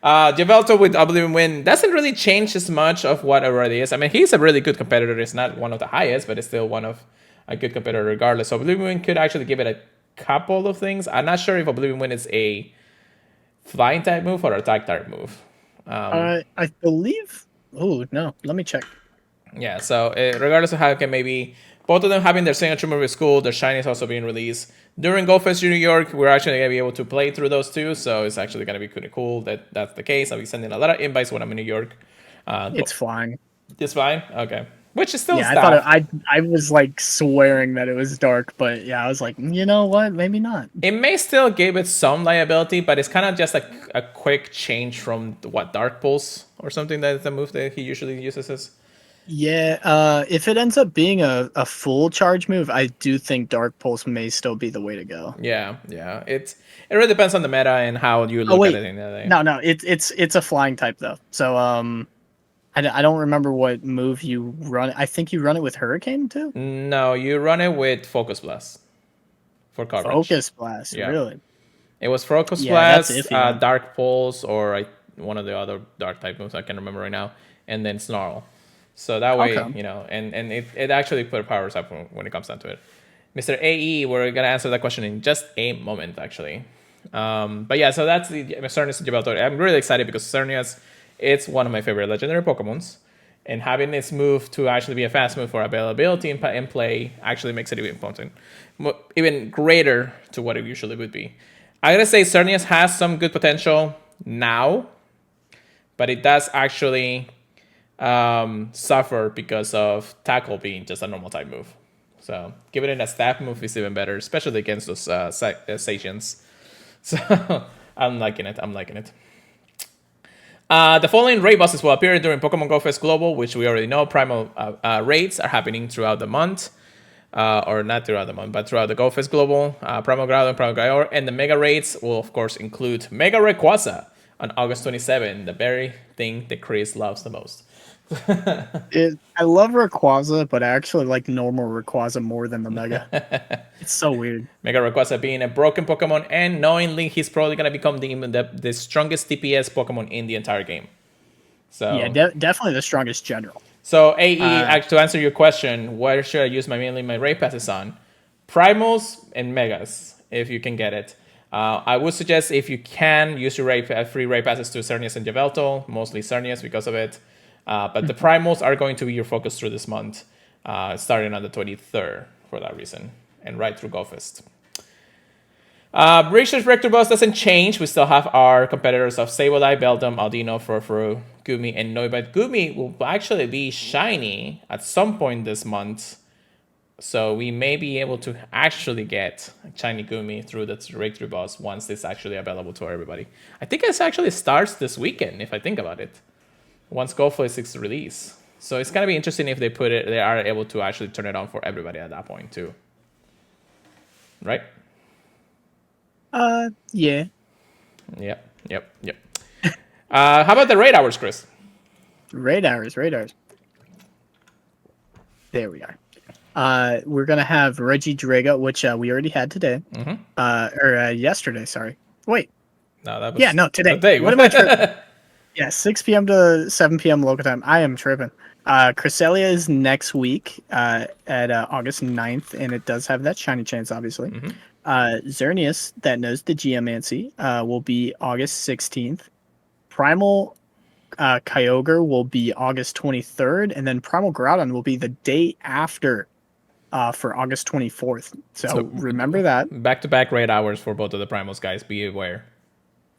Speaker 1: Yveltal with Oblivion Win doesn't really change as much of what it already is. I mean, he's a really good competitor. It's not one of the highest, but it's still one of a good competitor regardless. So Oblivion Win could actually give it a couple of things. I'm not sure if Oblivion Win is a flying type move or attack type move.
Speaker 2: I believe... Oh, no. Let me check.
Speaker 1: Yeah, so regardless of how it can maybe Both of them having their signature move is cool. Their shiny is also being released. During GoFest New York, we're actually going to be able to play through those two, so it's actually going to be pretty cool that that's the case. I'll be sending a lot of invites when I'm in New York.
Speaker 2: It's flying.
Speaker 1: It's fine? Okay. Which is still
Speaker 2: Yeah, I thought
Speaker 1: staff.
Speaker 2: I was like swearing that it was dark, but yeah, I was like, you know what? Maybe not.
Speaker 1: It may still give it some liability, but it's kind of just a quick change from what Dark Pulse or something that is the move that he usually uses.
Speaker 2: Yeah, if it ends up being a full charge move, I do think Dark Pulse may still be the way to go.
Speaker 1: Yeah. It really depends on the meta and how you
Speaker 2: Oh
Speaker 1: look at
Speaker 2: wait,
Speaker 1: it in the day.
Speaker 2: no, it's a flying type though. So I don't remember what move you run. I think you run it with Hurricane too.
Speaker 1: No, you run it with Focus Blast for coverage.
Speaker 2: Focus Blast,
Speaker 1: Yeah.
Speaker 2: really?
Speaker 1: It was Focus
Speaker 2: Yeah, that's
Speaker 1: Blast,
Speaker 2: iffy, man.
Speaker 1: Dark Pulse, or one of the other dark type moves I can't remember right now, and then Snarl. So that way,
Speaker 2: Okay.
Speaker 1: and it actually put powers up when it comes down to it. Mr. AE, we're gonna answer that question in just a moment, actually. But yeah, so that's the Cernius and Gibraltar. I'm really excited because Cernius, it's one of my favorite legendary Pokemons, and having this move to actually be a fast move for availability in play actually makes it even potent, even greater to what it usually would be. I gotta say, Cernius has some good potential now, but it does actually suffer because of Tackle being just a normal type move. So giving it a staff move is even better, especially against those Saiyans. So I'm liking it. The following raid bosses will appear during Pokemon Gofest Global, which we already know. Primal raids are happening throughout the month. Or not throughout the month, but throughout the Gofest Global. Primal Groudon, Primal Gyore, and the Mega Raids will, of course, include Mega Rayquaza on August 27, the very thing that Chris loves the most.
Speaker 2: I love Rayquaza, but I actually like normal Rayquaza more than the Mega. It's so weird.
Speaker 1: Mega Rayquaza being a broken Pokemon, and knowingly he's probably going to become the strongest DPS Pokemon in the entire game. So
Speaker 2: Yeah, definitely the strongest general.
Speaker 1: So AE, to answer your question, where should I use mainly my raid passes on? Primals and Megas, if you can get it. I would suggest if you can use your free raid passes to Cernius and Yveltal, mostly Cernius because of it. But the Primals are going to be your focus through this month, starting on the 23rd for that reason, and right through GoFest. Research Rector Boss doesn't change. We still have our competitors of Sableye, Beldum, Aldino, Furfuru, Gumi, and Noivite. Gumi will actually be shiny at some point this month. So we may be able to actually get shiny Gumi through the Rector Boss once it's actually available to everybody. I think it actually starts this weekend, if I think about it. Once Gofest is released. So it's gonna be interesting if they are able to actually turn it on for everybody at that point too. Right?
Speaker 2: Yeah.
Speaker 1: Yep. How about the raid hours, Chris?
Speaker 2: Raid hours. There we are. We're gonna have Reggie Drago, which we already had today. Or yesterday, sorry. Wait.
Speaker 1: No, that was
Speaker 2: today. What am I tripping? Yeah, 6 p.m. to 7 p.m. local time. I am tripping. Cresselia is next week at August 9th, and it does have that shiny chance, obviously. Xerneas, that knows the Geomancy, will be August 16th. Primal Kyogre will be August 23rd, and then Primal Groudon will be the day after for August 24th. So remember that.
Speaker 1: Back-to-back raid hours for both of the Primals, guys. Be aware.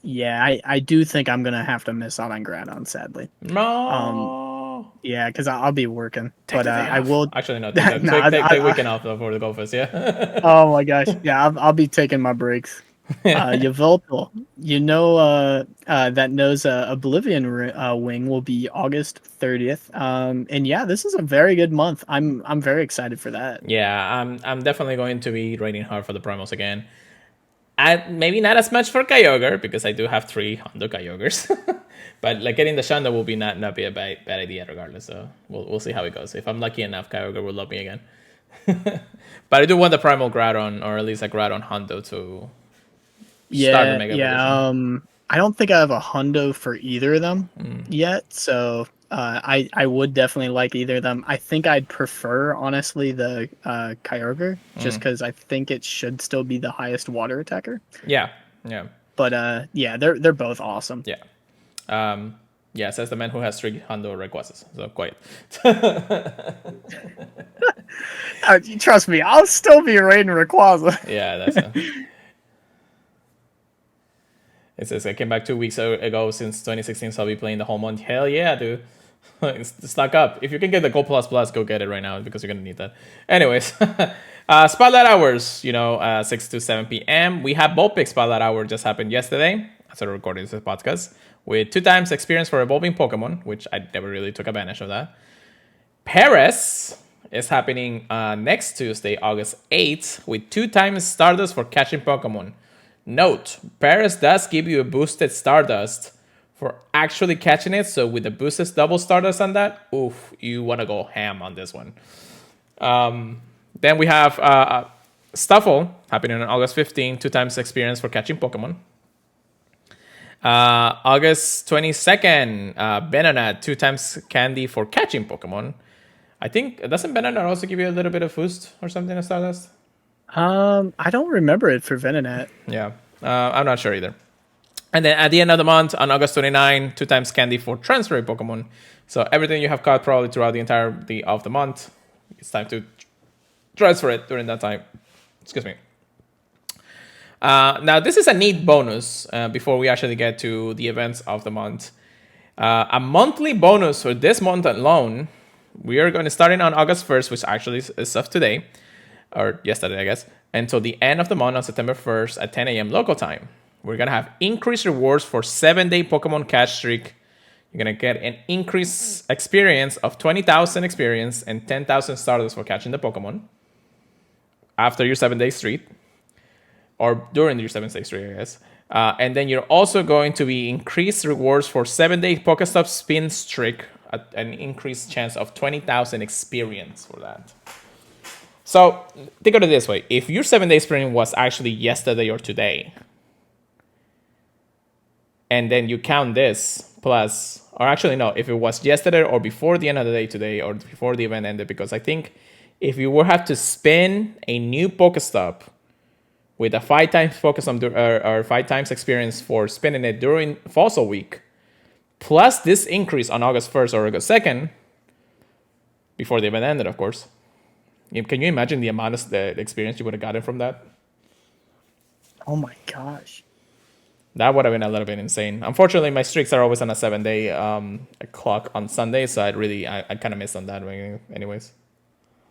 Speaker 2: Yeah, I do think I'm going to have to miss out on Groudon, sadly.
Speaker 1: No.
Speaker 2: Yeah, because I'll be working.
Speaker 1: Take
Speaker 2: But I will.
Speaker 1: Actually, no. Take weekend off for the Gofest, yeah.
Speaker 2: Oh my gosh. Yeah, I'll be taking my breaks. Yveltal, that knows Oblivion Wing will be August 30th. And yeah, this is a very good month. I'm very excited for that.
Speaker 1: Yeah, I'm definitely going to be raiding hard for the Primals again. Maybe not as much for Kyogre, because I do have 3 Hondo Kyogres. But like getting the Shanda will be not be a bad idea regardless. So we'll see how it goes. If I'm lucky enough, Kyogre will love me again. But I do want the Primal Groudon, or at least a Groudon Hondo to start the Mega Evolution.
Speaker 2: I don't think I have a Hundo for either of them yet, so I would definitely like either of them. I think I'd prefer, honestly, the Kyogre, just because I think it should still be the highest water attacker.
Speaker 1: Yeah.
Speaker 2: But yeah, they're both awesome.
Speaker 1: Yeah. Yeah, says the man who has 300 requests. So quiet.
Speaker 2: Trust me, I'll still be raiding Rayquaza.
Speaker 1: Yeah, that's a. It says I came back 2 weeks ago since 2016, so I'll be playing the whole month. Hell yeah, dude. Stock up. If you can get the Gold Plus Plus, go get it right now because you're gonna need that. Anyways, Spotlight Hours, 6 to 7 p.m. We have Vulpix Spotlight Hour just happened yesterday. I started recording this podcast with 2 times experience for evolving Pokemon, which I never really took advantage of that. Paris is happening next Tuesday, August 8th, with 2 times Stardust for catching Pokemon. Note, Paris does give you a boosted Stardust for actually catching it, so with the boosted double Stardust on that, oof, you want to go ham on this one. Then we have Stuffle happening on August 15th, 2 times experience for catching Pokemon. August 22nd, Venonat, 2 times candy for catching Pokemon. I think, doesn't Venonat also give you a little bit of boost or something in Stardust?
Speaker 2: I don't remember it for Venonat.
Speaker 1: Yeah, I'm not sure either. And then at the end of the month, on August 29, 2 times candy for transferring Pokemon. So everything you have caught probably throughout the entirety of the month, it's time to transfer it during that time. Excuse me. Now, this is a neat bonus before we actually get to the events of the month. A monthly bonus for this month alone. We are going to start on August 1st, which actually is of today, or yesterday, I guess, until the end of the month on September 1st at 10 a.m. local time. We're going to have increased rewards for 7-day Pokemon catch streak. You're going to get an increased experience of 20,000 experience and 10,000 Stardust for catching the Pokemon after your 7-day streak, or during your 7-day streak, I guess. And then you're also going to be increased rewards for 7-day Pokestop spin streak, at an increased chance of 20,000 experience for that. So think of it this way. If your 7-day sprint was actually yesterday or today, and then you count this plus, or actually no, if it was yesterday or before the end of the day today or before the event ended, because I think if you would have to spin a new Pokestop with a 5 times Pokestop or 5 times experience for spinning it during Fossil Week, plus this increase on August 1st or August 2nd, before the event ended, of course. Can you imagine the amount of the experience you would have gotten from that?
Speaker 2: Oh my gosh.
Speaker 1: That would have been a little bit insane. Unfortunately, my streaks are always on a 7-day clock on Sunday, so I kind of missed on that anyways.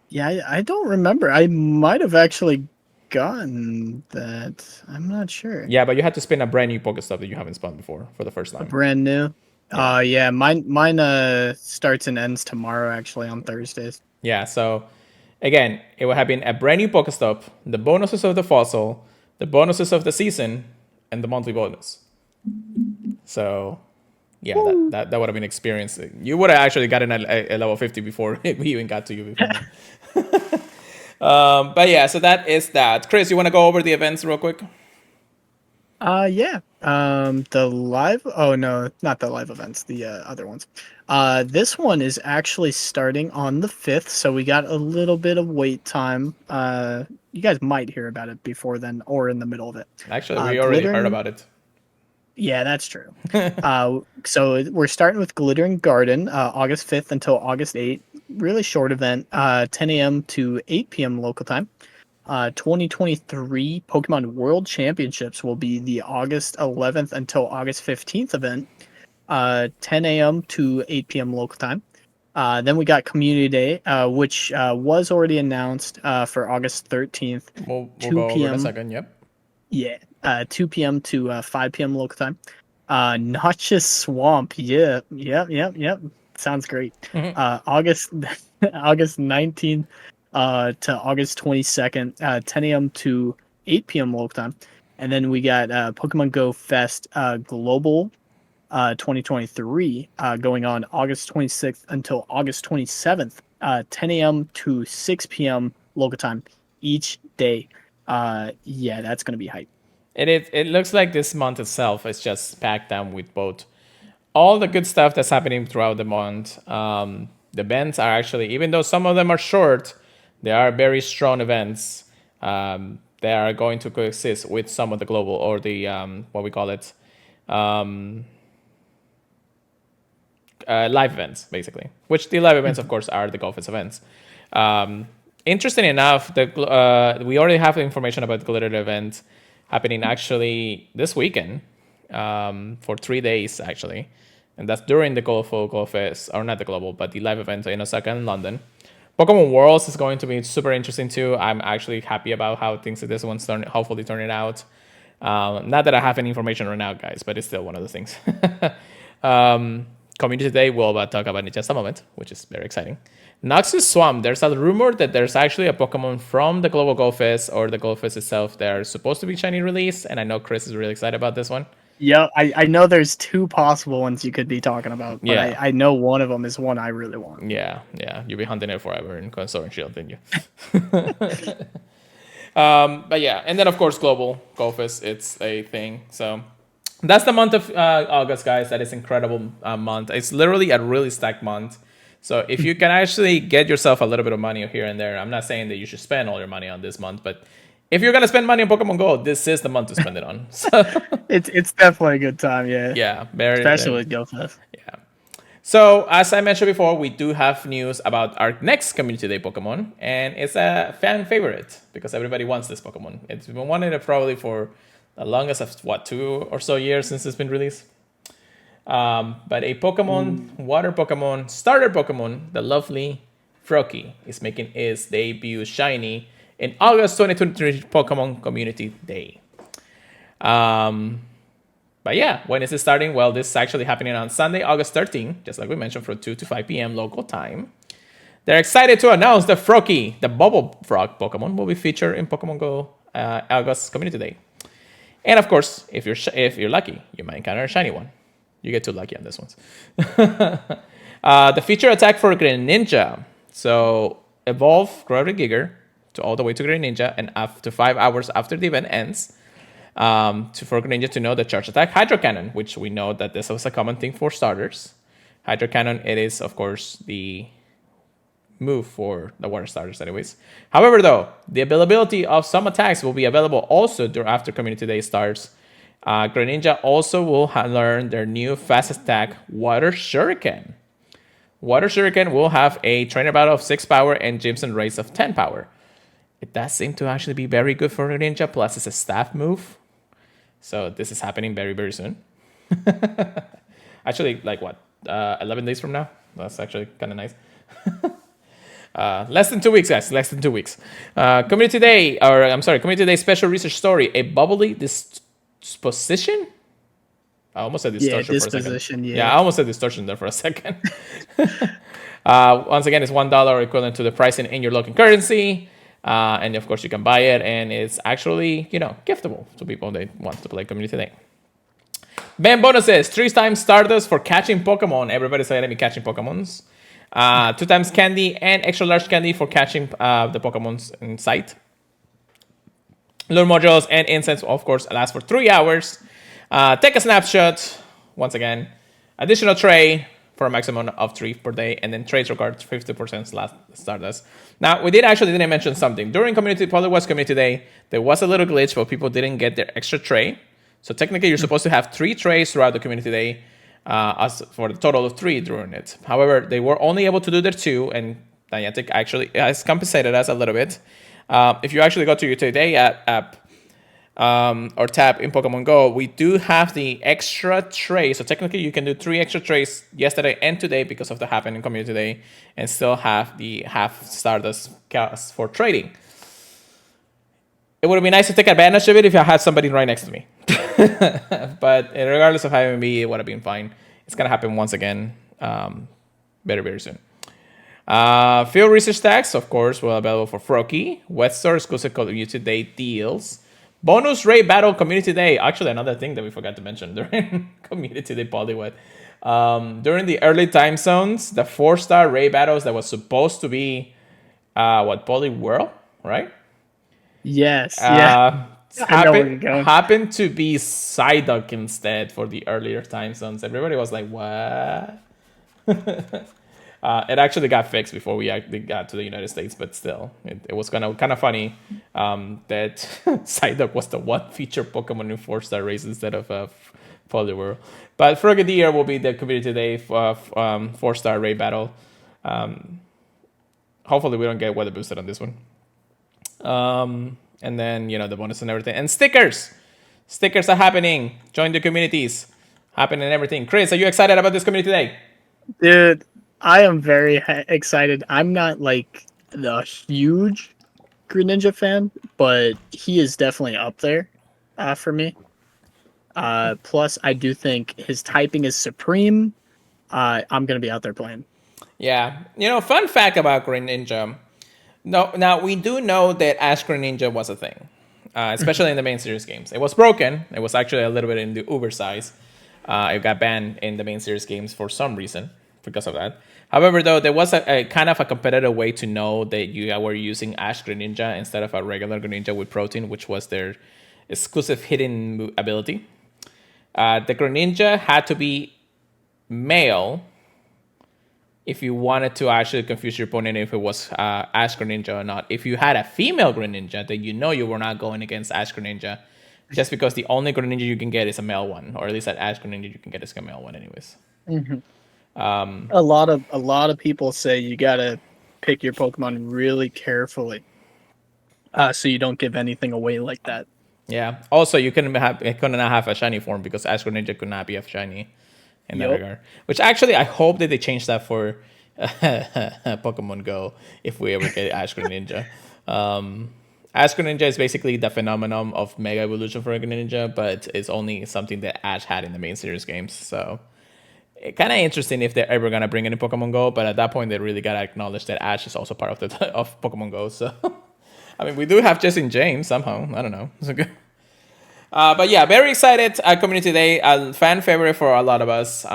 Speaker 2: Yeah, I don't remember. I might have actually gotten that. I'm not sure.
Speaker 1: Yeah, but you had to spin a brand new Pokestop that you haven't spun before for the first time.
Speaker 2: Brand new. Yeah, mine starts and ends tomorrow, actually, on Thursdays.
Speaker 1: Yeah, so again, it would have been a brand new Pokestop, the bonuses of the fossil, the bonuses of the season, and the monthly bonus. So yeah, that would have been experience. You would have actually gotten a level 50 before we even got to you before. But yeah, so that is that. Chris, you want to go over the events real quick?
Speaker 2: Yeah. The live. Oh no, not the live events. The other ones. This one is actually starting on the 5th, so we got a little bit of wait time. You guys might hear about it before then, or in the middle of it.
Speaker 1: Actually, we already heard about it.
Speaker 2: Yeah, that's true. So we're starting with Glittering Garden, August 5th until August 8th. Really short event, 10 a.m. to 8 p.m. local time. 2023 Pokemon World Championships will be the August 11th until August 15th event, 10 a.m. to 8 p.m. local time. Then we got Community Day, which was already announced for August 13th.
Speaker 1: We'll go over in a second, yep.
Speaker 2: Yeah, 2 p.m. to 5 p.m. local time. Notch's Swamp, yep. Sounds great. August 19th to August 22nd, 10 a.m. to 8 p.m. local time. And then we got Pokemon Go Fest Global 2023 going on August 26th until August 27th, 10 a.m. to 6 p.m. local time each day. Yeah, that's going to be hype.
Speaker 1: It looks like this month itself is just packed down with both all the good stuff that's happening throughout the month. The events are actually, even though some of them are short, they are very strong events. They are going to coexist with some of the global or the what we call it, live events, basically. Which the live events, of course, are the Gofest events. Interesting enough, we already have information about the Glitter event happening actually this weekend for 3 days, actually. And that's during the Global Gofest, or not the Global, but the live event in Osaka and London. Pokemon Worlds is going to be super interesting too. I'm actually happy about how things like this one's hopefully turning out. Not that I have any information right now, guys, but it's still one of the things. Community Day, we'll talk about in just a moment, which is very exciting. Noxus Swamp, there's a rumor that there's actually a Pokemon from the Global Gofest or the Gofest itself that are supposed to be shiny release, and I know Chris is really excited about this one.
Speaker 2: Yeah, I know there's 2 possible ones you could be talking about, but
Speaker 1: Yeah.
Speaker 2: I know one of them is one I really want.
Speaker 1: Yeah, you'll be hunting it forever in Sword and Shield, didn't you? But yeah, and then of course Global Gofest, it's a thing. So that's the month of August, guys. That is incredible month. It's literally a really stacked month. So if you can actually get yourself a little bit of money here and there, I'm not saying that you should spend all your money on this month, but if you're gonna spend money on Pokemon Go, this is the month to spend it on. So
Speaker 2: It's definitely a good time, yeah.
Speaker 1: yeah, very,
Speaker 2: Especially with Gofest.
Speaker 1: yeah. So as I mentioned before, we do have news about our next Community Day Pokemon, and it's a fan favorite because everybody wants this Pokemon. It's been wanting it probably for the longest of 2 or so years since it's been released. But a Pokemon, water Pokemon, starter Pokemon, the lovely Froakie, is making its debut shiny in August 2023 Pokemon Community Day. But yeah, when is it starting? Well, this is actually happening on Sunday, August 13th, just like we mentioned, from 2 to 5 p.m. local time. They're excited to announce the Froakie, the Bubble Frog Pokemon, will be featured in Pokemon Go August Community Day. And of course, if you're lucky, you might encounter a shiny one. You get too lucky on this one. The feature attack for Greninja. So evolve Groudon Giger to all the way to Greninja, and after 5 hours after the event ends, for Greninja to know the charge attack Hydro Cannon, which we know that this was a common thing for starters. Hydro Cannon, it is of course the move for the water starters anyways. However, though, the availability of some attacks will be available also after Community Day starts. Greninja also will learn their new fast attack, Water Shuriken. Water Shuriken will have a trainer battle of 6 power and Jameson race of 10 power. It does seem to actually be very good for Greninja, plus it's a staff move. So this is happening very, very soon. Actually, like what, 11 days from now? That's actually kind of nice. Less than 2 weeks, guys. Less than 2 weeks. Community Day special research story. A bubbly disposition? I almost said distortion for a second.
Speaker 2: Disposition,
Speaker 1: Yeah, I almost said distortion there for a second. Once again, it's $1 equivalent to the pricing in your local currency. And of course, you can buy it, and it's actually, giftable to people that want to play Community Day. Band bonuses: 3 times Stardust for catching Pokemon. Everybody's going to be catching Pokemons. 2 times candy and extra large candy for catching the Pokemons in sight. Lure modules and incense, of course, last for 3 hours. Take a snapshot. Once again, additional tray for a maximum of 3 per day, and then trades regards 50% last Stardust. Now, we didn't mention something. During Public West Community Day, there was a little glitch where people didn't get their extra tray. So technically, you're supposed to have 3 trays throughout the Community Day, as for the total of 3 during it. However, they were only able to do their 2, and Niantic actually has compensated us a little bit. If you actually go to your Today app, or tab in Pokemon Go, we do have the extra tray. So technically, you can do 3 extra trays yesterday and today because of the happening Community Day, and still have the half Stardust cost for trading. It would be nice to take advantage of it if I had somebody right next to me. But regardless of having me, it would have been fine. It's gonna happen once again, very, very soon. Field research tags, of course, will be available for Froakie. West Store exclusive Community Day deals. Bonus Raid Battle Community Day. Actually, another thing that we forgot to mention during Community Day Poliwet. During the early time zones, the 4-star raid battles that was supposed to be Poliwhirl, right?
Speaker 2: Yes. Yeah.
Speaker 1: Happened to be Psyduck instead for the earlier time zones. Everybody was like, what? It actually got fixed before we actually got to the United States, but still, it was kind of funny that Psyduck was the one featured Pokemon in 4-star race instead of Poliwhirl. But Frogadier will be the community today for 4-star raid battle. Hopefully, we don't get weather boosted on this one. And then, the bonus and everything. And stickers! Stickers are happening. Join the communities. Happening and everything. Chris, are you excited about this community today?
Speaker 2: Dude, I am very excited. I'm not like the huge Greninja fan, but he is definitely up there for me. Plus, I do think his typing is supreme. I'm going to be out there playing.
Speaker 1: Yeah. Fun fact about Greninja. No, now, we do know that Ash Greninja was a thing, especially in the main series games. It was broken. It was actually a little bit in the uber size. It got banned in the main series games for some reason because of that. However, though, there was a kind of a competitive way to know that you were using Ash Greninja instead of a regular Greninja with protein, which was their exclusive hidden ability. The Greninja had to be male if you wanted to actually confuse your opponent if it was Ash Greninja or not. If you had a female Greninja, then you were not going against Ash Greninja, just because the only Greninja you can get is a male one, or at least that Ash Greninja you can get is a male one anyways.
Speaker 2: Mm-hmm. A lot of people say you gotta pick your Pokemon really carefully, so you don't give anything away like that.
Speaker 1: Yeah. Also, you couldn't not have a shiny form because Ash Greninja could not be a shiny in that regard. Which actually, I hope that they change that for Pokemon Go if we ever get Ash Greninja. Ash Greninja is basically the phenomenon of Mega Evolution for a Greninja, but it's only something that Ash had in the main series games. So it's kind of interesting if they're ever gonna bring it in Pokemon Go. But at that point, they really gotta acknowledge that Ash is also part of Pokemon Go. So I mean, we do have Justin James somehow. I don't know. It's okay. But yeah, very excited. Community Day, a fan favorite for a lot of us.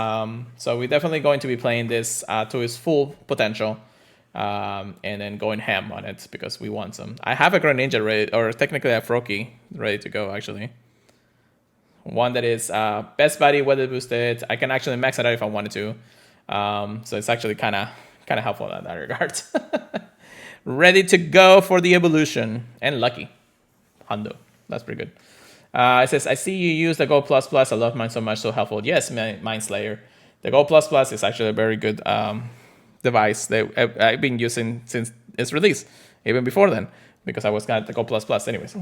Speaker 1: So we're definitely going to be playing this to its full potential, and then going ham on it because we want some. I have a Greninja ready, or technically a Froakie ready to go actually. One that is best buddy, weather boosted. I can actually max it out if I wanted to. So it's actually kind of helpful in that regard. Ready to go for the evolution and lucky. Hundo. That's pretty good. It says, I see you use the Go Plus Plus. I love mine so much, so helpful. Yes, Mind Slayer. The Go Plus Plus is actually a very good device that I've been using since its release, even before then, because I was got the Go Plus Plus anyways.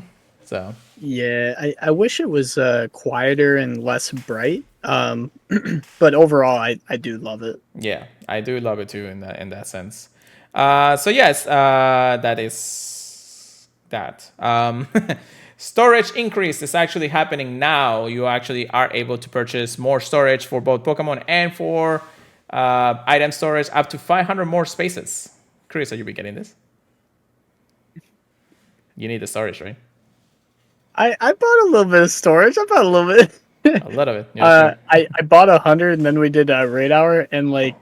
Speaker 1: So
Speaker 2: yeah, I wish it was quieter and less bright. But overall, I do love it.
Speaker 1: Yeah, I do love it too in that sense. So yes, that is that. Storage increase is actually happening now. You actually are able to purchase more storage for both Pokemon and for item storage, up to 500 more spaces. Chris, are you be getting this? You need the storage, right?
Speaker 2: I bought a little bit of storage. I bought a little bit.
Speaker 1: A lot of it. Yeah,
Speaker 2: I bought 100, and then we did a raid hour, and like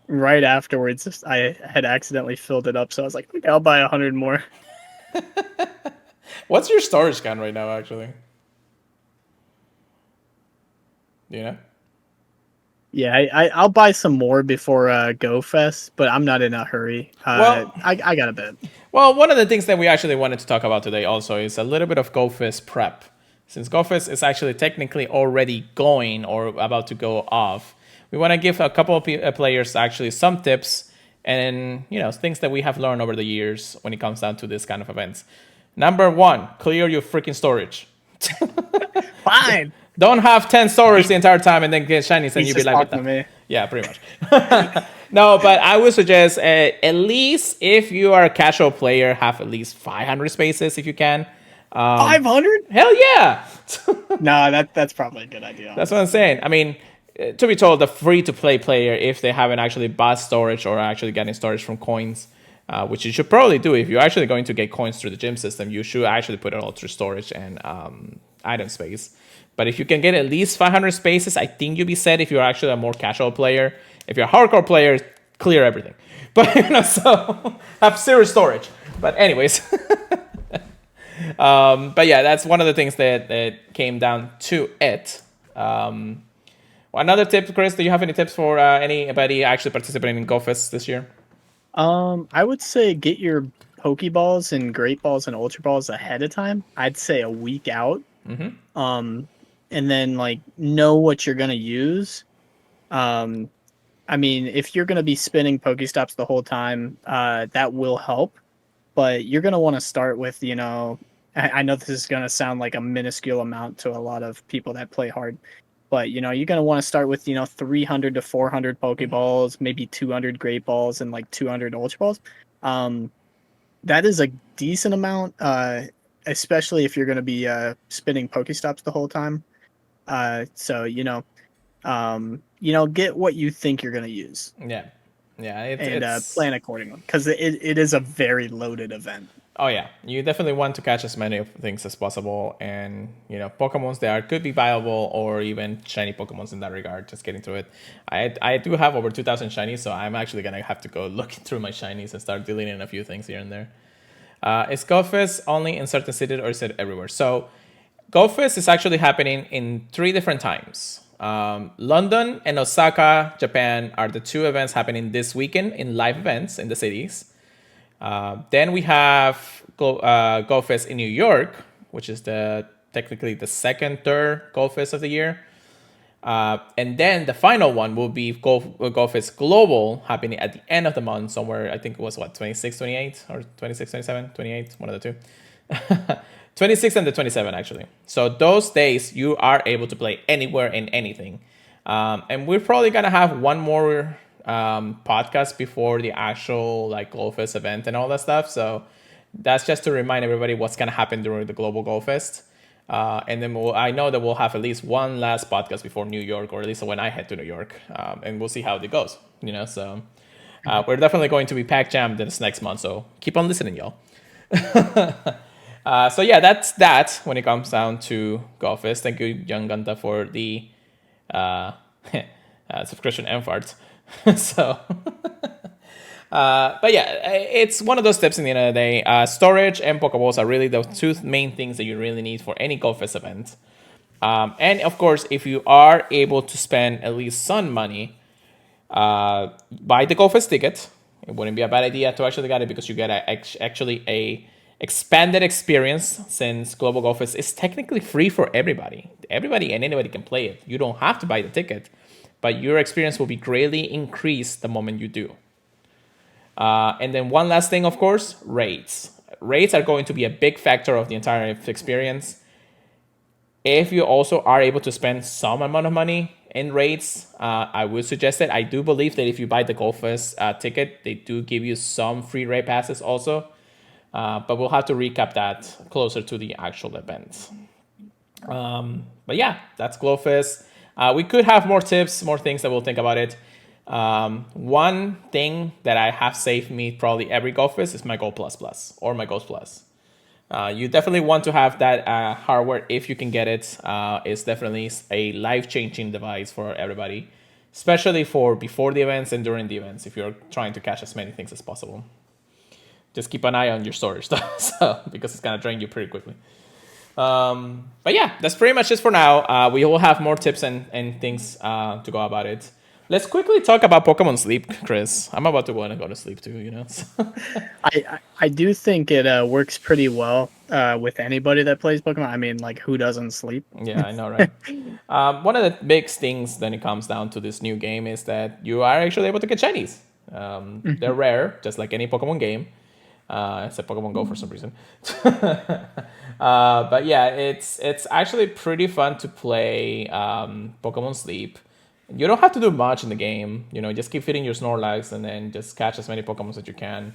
Speaker 2: right afterwards, I had accidentally filled it up. So I was like, okay, I'll buy 100 more.
Speaker 1: What's your storage count right now, actually? Do you know?
Speaker 2: Yeah, I'll buy some more before Gofest, but I'm not in a hurry.
Speaker 1: Well,
Speaker 2: I got a bit.
Speaker 1: Well, one of the things that we actually wanted to talk about today also is a little bit of Gofest prep. Since Gofest is actually technically already going or about to go off, we want to give a couple of players actually some tips and things that we have learned over the years when it comes down to this kind of events. Number 1, clear your freaking storage.
Speaker 2: Fine.
Speaker 1: Don't have 10 storage the entire time and then get shinies and you'll be like, what the?
Speaker 2: Me.
Speaker 1: Yeah, pretty much. No, but I would suggest at least if you are a casual player, have at least 500 spaces if you can.
Speaker 2: 500?
Speaker 1: Hell yeah.
Speaker 2: No, that's probably a good idea.
Speaker 1: That's what I'm saying. I mean, to be told, the free-to-play player, if they haven't actually bought storage or actually getting storage from coins, which you should probably do. If you're actually going to get coins through the gym system, you should actually put it all through storage and item space. But if you can get at least 500 spaces, I think you'll be set if you're actually a more casual player. If you're a hardcore player, clear everything. But so have zero storage. But anyways, but yeah, that's one of the things that came down to it. Another tip, Chris. Do you have any tips for anybody actually participating in GoFest this year?
Speaker 2: I would say get your Pokeballs and Great Balls and Ultra Balls ahead of time. I'd say a week out.
Speaker 1: Mm-hmm.
Speaker 2: Um, and then like know what you're gonna use. Um, I mean, if you're gonna be spinning Pokestops the whole time, that will help. But you're gonna want to start with, I know this is gonna sound like a minuscule amount to a lot of people that play hard, but you're gonna want to start with 300 to 400 Pokeballs, maybe 200 Great Balls, and like 200 Ultra Balls. Um, that is a decent amount, especially if you're gonna be spinning Pokestops the whole time. So get what you think you're gonna use
Speaker 1: Yeah, yeah. It's
Speaker 2: and
Speaker 1: it's
Speaker 2: plan accordingly because it is a very loaded event.
Speaker 1: Oh yeah, you definitely want to catch as many of things as possible, and Pokemons that are could be viable or even shiny Pokemons in that regard. Just getting through it, I do have over 2,000 shinies, so I'm actually gonna have to go look through my shinies and start deleting a few things here and there. Is GoFest only in certain cities or is it everywhere? So GoFest is actually happening in 3 different times. London and Osaka, Japan are the 2 events happening this weekend in live events in the cities. Then we have GoFest in New York, which is technically the second, third GoFest of the year. And then the final one will be GoFest Global happening at the end of the month, somewhere, I think it was 26, 28, or 26, 27, 28, one of the two. 26 and the 27, actually. So those days, you are able to play anywhere and anything. And we're probably going to have one more podcast before the actual GoFest event and all that stuff. So that's just to remind everybody what's going to happen during the Global GoFest. And then I know that we'll have at least one last podcast before New York, or at least when I head to New York, and we'll see how it goes. So we're definitely going to be pack jammed this next month. So keep on listening, y'all. So yeah, that's that when it comes down to GoFest. Thank you, Young Ganta, for the subscription and farts. So, but yeah, it's one of those tips in the end of the day. Storage and Pokeballs are really the 2 main things that you really need for any GoFest event. And of course, if you are able to spend at least some money, buy the GoFest ticket. It wouldn't be a bad idea to actually get it because you get actually a expanded experience, since Global GoFest is technically free for everybody. Everybody and anybody can play it. You don't have to buy the ticket, but your experience will be greatly increased the moment you do. And then one last thing, of course, rates. Rates are going to be a big factor of the entire experience. If you also are able to spend some amount of money in rates, I would suggest it. I do believe that if you buy the GoFest ticket, they do give you some free raid passes also. But we'll have to recap that closer to the actual event. But yeah, that's GoFest. We could have more tips, more things that we'll think about it. One thing that I have saved me probably every GoFest is my Go Plus Plus or my Ghost Plus. You definitely want to have that hardware if you can get it. It's definitely a life-changing device for everybody, especially for before the events and during the events, if you're trying to catch as many things as possible. Just keep an eye on your storage stuff, because it's going to drain you pretty quickly. But yeah, that's pretty much it for now. We will have more tips and things to go about it. Let's quickly talk about Pokemon Sleep, Chris. I'm about to go to sleep too,
Speaker 2: I do think it works pretty well with anybody that plays Pokemon. I mean, like, who doesn't sleep?
Speaker 1: Yeah, I know, right? One of the big things when it comes down to this new game is that you are actually able to get shinies. They're rare, just like any Pokemon game. Except Pokemon Go for some reason. But yeah, it's actually pretty fun to play Pokemon Sleep. You don't have to do much in the game. Just keep feeding your Snorlax and then just catch as many Pokemon as you can,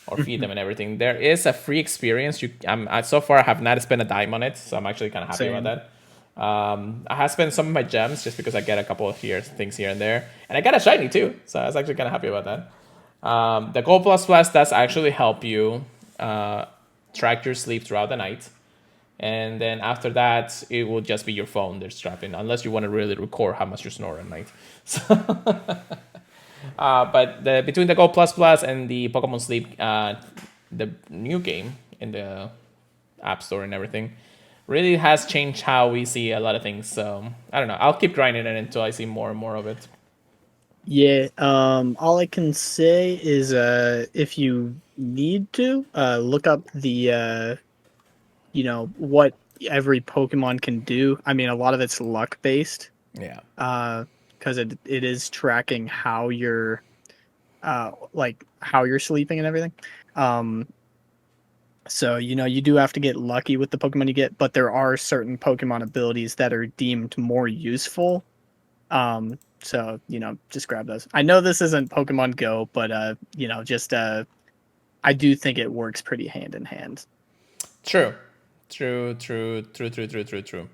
Speaker 1: or feed them and everything. There is a free experience. So far I have not spent a dime on it, so I'm actually kind of happy about that. I have spent some of my gems just because I get a couple of things here and there, and I got a shiny too, so I was actually kind of happy about that. The Gold Plus Plus does actually help you track your sleep throughout the night. And then after that, it will just be your phone they're strapping, unless you want to really record how much you snore at night. So but between the Gold Plus Plus and the Pokemon Sleep, the new game in the App Store and everything, really has changed how we see a lot of things. So I don't know. I'll keep grinding it until I see more and more of it.
Speaker 2: Yeah, all I can say is if you need to, look up the what every Pokemon can do. I mean, a lot of it's luck based.
Speaker 1: Yeah.
Speaker 2: Because it is tracking how you're like how you're sleeping and everything. Um so you do have to get lucky with the Pokemon you get, but there are certain Pokemon abilities that are deemed more useful. So just grab those. I know this isn't Pokemon Go, but just I do think it works pretty hand in hand.
Speaker 1: True. True. True. True. True. True. True. True.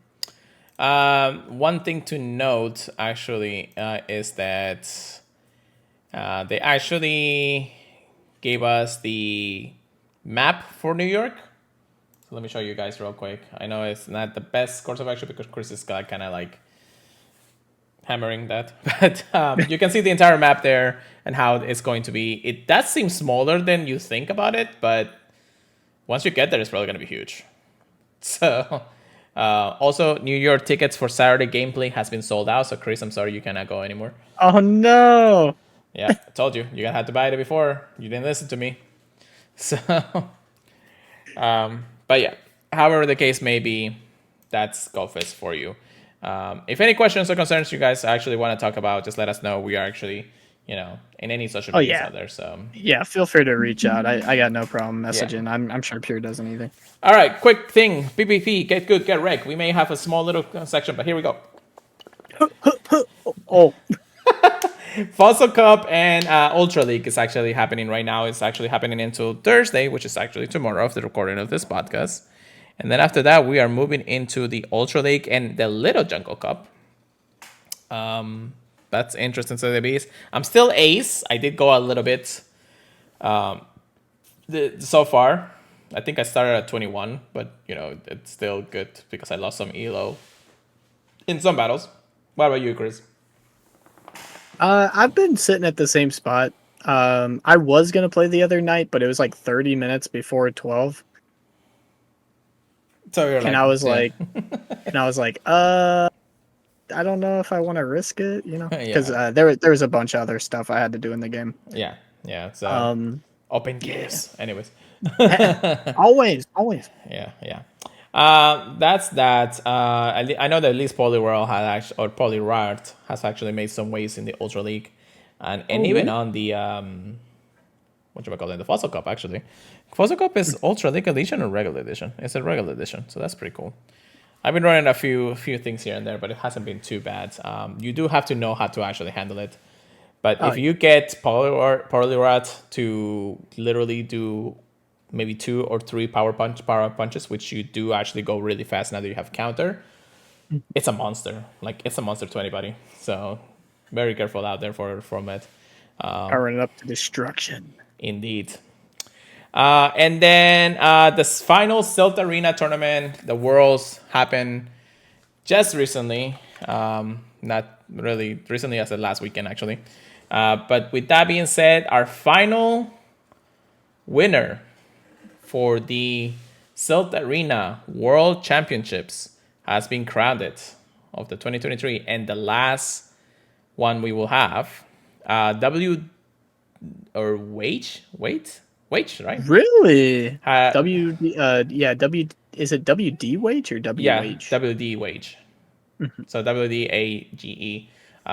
Speaker 1: One thing to note actually is that they actually gave us the map for New York. So let me show you guys real quick. I know it's not the best course of action because Chris is kind of like hammering that, but you can see the entire map there and how it's going to be. It does seem smaller than you think about it, but once you get there, it's probably going to be huge. So, also, New York tickets for Saturday gameplay has been sold out. So, Chris, I'm sorry you cannot go anymore.
Speaker 2: Oh no!
Speaker 1: Yeah, I told you. You're going to have to buy it before. You didn't listen to me. So, but yeah, however the case may be, that's Gofest for you. If any questions or concerns you guys actually want to talk about, just let us know. We are actually, in any social
Speaker 2: Oh
Speaker 1: media
Speaker 2: yeah,
Speaker 1: out there. So,
Speaker 2: yeah. Feel free to reach out. I got no problem
Speaker 1: yeah.
Speaker 2: messaging. I'm sure Pure doesn't either.
Speaker 1: All right, quick thing. PvP, get good, get wrecked. We may have a small little section, but here we go.
Speaker 2: Oh,
Speaker 1: Fossil Cup and Ultra League is actually happening right now. It's actually happening until Thursday, which is actually tomorrow of the recording of this podcast. And then after that, we are moving into the Ultra League and the Little Jungle Cup. That's interesting to the beast. I'm still ace. I did go a little bit so far. I think I started at 21, but it's still good because I lost some elo in some battles. What about you, Chris?
Speaker 2: I've been sitting at the same spot. I was gonna play the other night, but it was like 30 minutes before 12,
Speaker 1: So you're
Speaker 2: and
Speaker 1: like,
Speaker 2: I was
Speaker 1: yeah,
Speaker 2: like, I don't know if I want to risk it, because
Speaker 1: yeah,
Speaker 2: there was a bunch of other stuff I had to do in the game.
Speaker 1: yeah, yeah. So
Speaker 2: Um,
Speaker 1: open
Speaker 2: yeah,
Speaker 1: gifts. Anyways,
Speaker 2: always.
Speaker 1: yeah, yeah. That's that. I know that at least Poliwhirl had actually, or Poliwrath has actually made some waves in the Ultra League, and even
Speaker 2: Oh,
Speaker 1: on the what you call it, the Fossil Cup actually. Fossil Cup is Ultra League Edition or regular edition? It's a regular edition, so that's pretty cool. I've been running a few things here and there, but it hasn't been too bad. You do have to know how to actually handle it. But
Speaker 2: oh
Speaker 1: if you get Poliwrath to literally do maybe 2 or 3 power punches, which you do actually go really fast now that you have counter, it's a monster. Like it's a monster to anybody. So very careful out there for it.
Speaker 2: powering it up to destruction.
Speaker 1: Indeed. And then the final Silt Arena tournament, the Worlds, happened just recently. Not really recently, as the last weekend, actually. But with that being said, our final winner for the Silt Arena World Championships has been crowned of the 2023, and the last one we will have. W or wage, right?
Speaker 2: Really?
Speaker 1: Uh,
Speaker 2: Yeah, is it WD wage or
Speaker 1: yeah,
Speaker 2: WH?
Speaker 1: WD wage. So WDAGE.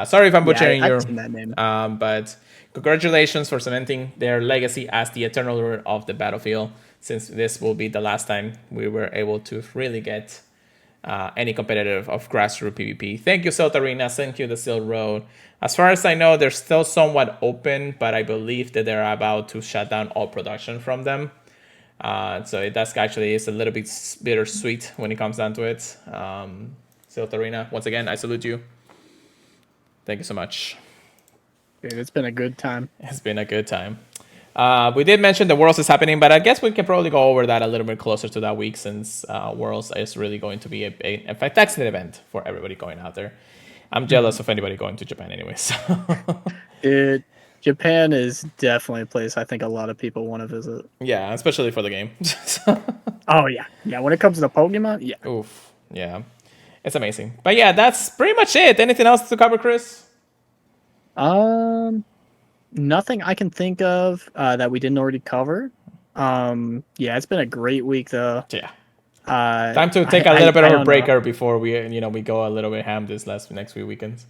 Speaker 1: Sorry if I'm
Speaker 2: Yeah,
Speaker 1: butchering
Speaker 2: I've
Speaker 1: your,
Speaker 2: seen that name.
Speaker 1: but congratulations for cementing their legacy as the eternal ruler of the battlefield. Since this will be the last time we were able to really get any competitive of grassroots PvP. Thank you, South Arena. Thank you, the Silk Road. As far as I know, they're still somewhat open, but I believe that they're about to shut down all production from them. So it does actually is a little bit bittersweet when it comes down to it. Silk Arena, once again, I salute you. Thank you so much.
Speaker 2: Dude, it's been a good time.
Speaker 1: It's been a good time. We did mention the Worlds is happening, but I guess we can probably go over that a little bit closer to that week since Worlds is really going to be a fantastic event for everybody going out there. I'm jealous of anybody going to Japan anyway. So.
Speaker 2: Dude, Japan is definitely a place I think a lot of people want to visit.
Speaker 1: Yeah, especially for the game.
Speaker 2: Oh yeah, yeah. When it comes to Pokemon, yeah.
Speaker 1: Oof. Yeah. It's amazing. But yeah, that's pretty much it. Anything else to cover, Chris?
Speaker 2: Nothing I can think of that we didn't already cover. Yeah, it's been a great week though.
Speaker 1: Yeah.
Speaker 2: Uh,
Speaker 1: Time to take a little bit of a breaker before we go a little bit ham this next few weekends.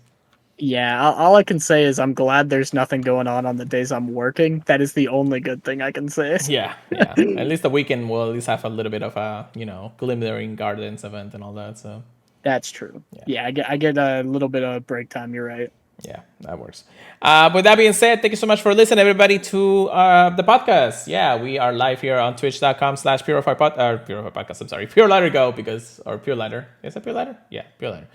Speaker 2: Yeah, all I can say is I'm glad there's nothing going on the days I'm working. That is the only good thing I can say.
Speaker 1: Yeah, yeah. At least the weekend will at least have a little bit of a glimmering gardens event and all that. So
Speaker 2: that's true. Yeah, I get a little bit of break time. You're right.
Speaker 1: Yeah, that works. With that being said, thank you so much for listening, everybody, to the podcast. Yeah, we are live here on twitch.com/Purified Podcast. I'm sorry, Pure Lighter Go, or Pure Lighter. Is it Pure Lighter? Yeah, Pure Lighter.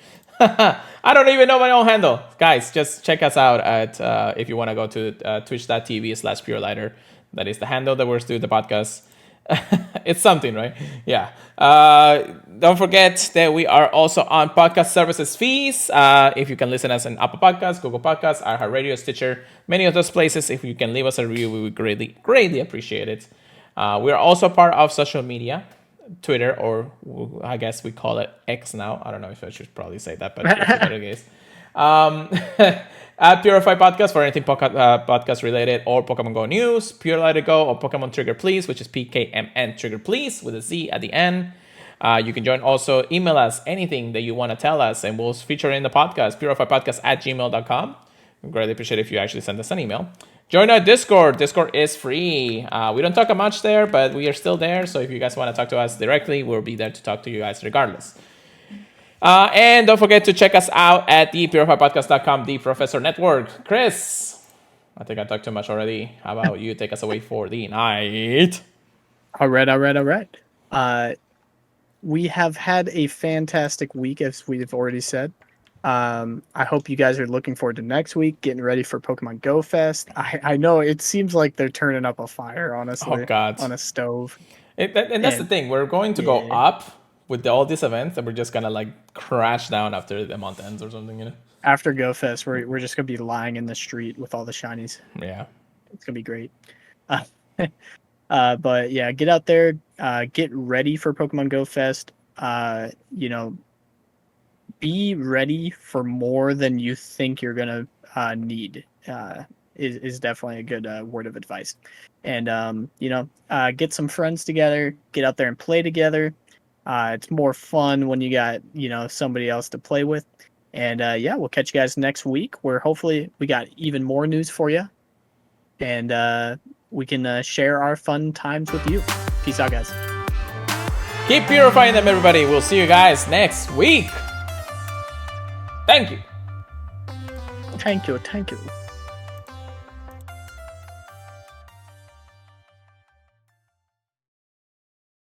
Speaker 1: I don't even know my own handle. Guys, just check us out at, if you want to go to twitch.tv/Pure Lighter. That is the handle that we're doing the podcast. It's something, right? Yeah. Don't forget that we are also on podcast services fees. If you can listen us on Apple Podcasts, Google Podcasts, iHeartRadio, Stitcher, many of those places. If you can leave us a review, we would greatly appreciate it. We are also part of social media, Twitter, or I guess we call it X now. I don't know if I should probably say that, but that's a better case. At Purified Podcast for anything podcast related or Pokemon Go news, Pure Lighter Go or Pokemon Trigger Please, which is PKMN Trigger Please with a Z at the end. You can join also, email us anything that you want to tell us, and we'll feature it in the podcast, purifiedpodcast@gmail.com. We greatly appreciate if you actually send us an email. Join our Discord. Discord is free. We don't talk much there, but we are still there. So if you guys want to talk to us directly, we'll be there to talk to you guys regardless. And don't forget to check us out at thepurifiedpodcast.com, the Professor Network. Chris, I think I talked too much already. How about you take us away for the night?
Speaker 2: All right. We have had a fantastic week, as we've already said. I hope you guys are looking forward to next week, getting ready for Pokemon Gofest. I know it seems like they're turning up a fire, honestly, on a stove.
Speaker 1: And that's the thing. We're going to go up with all these events, and we're just gonna like crash down after the month ends or something,
Speaker 2: After GoFest, we're just gonna be lying in the street with all the shinies.
Speaker 1: Yeah,
Speaker 2: it's gonna be great. But yeah, get out there, get ready for Pokemon GoFest. Be ready for more than you think you're gonna need. Is definitely a good word of advice. And get some friends together, get out there and play together. It's more fun when you got, somebody else to play with. And we'll catch you guys next week, where hopefully we got even more news for you. And we can share our fun times with you. Peace out, guys.
Speaker 1: Keep purifying them, everybody. We'll see you guys next week. Thank you.
Speaker 2: Thank you.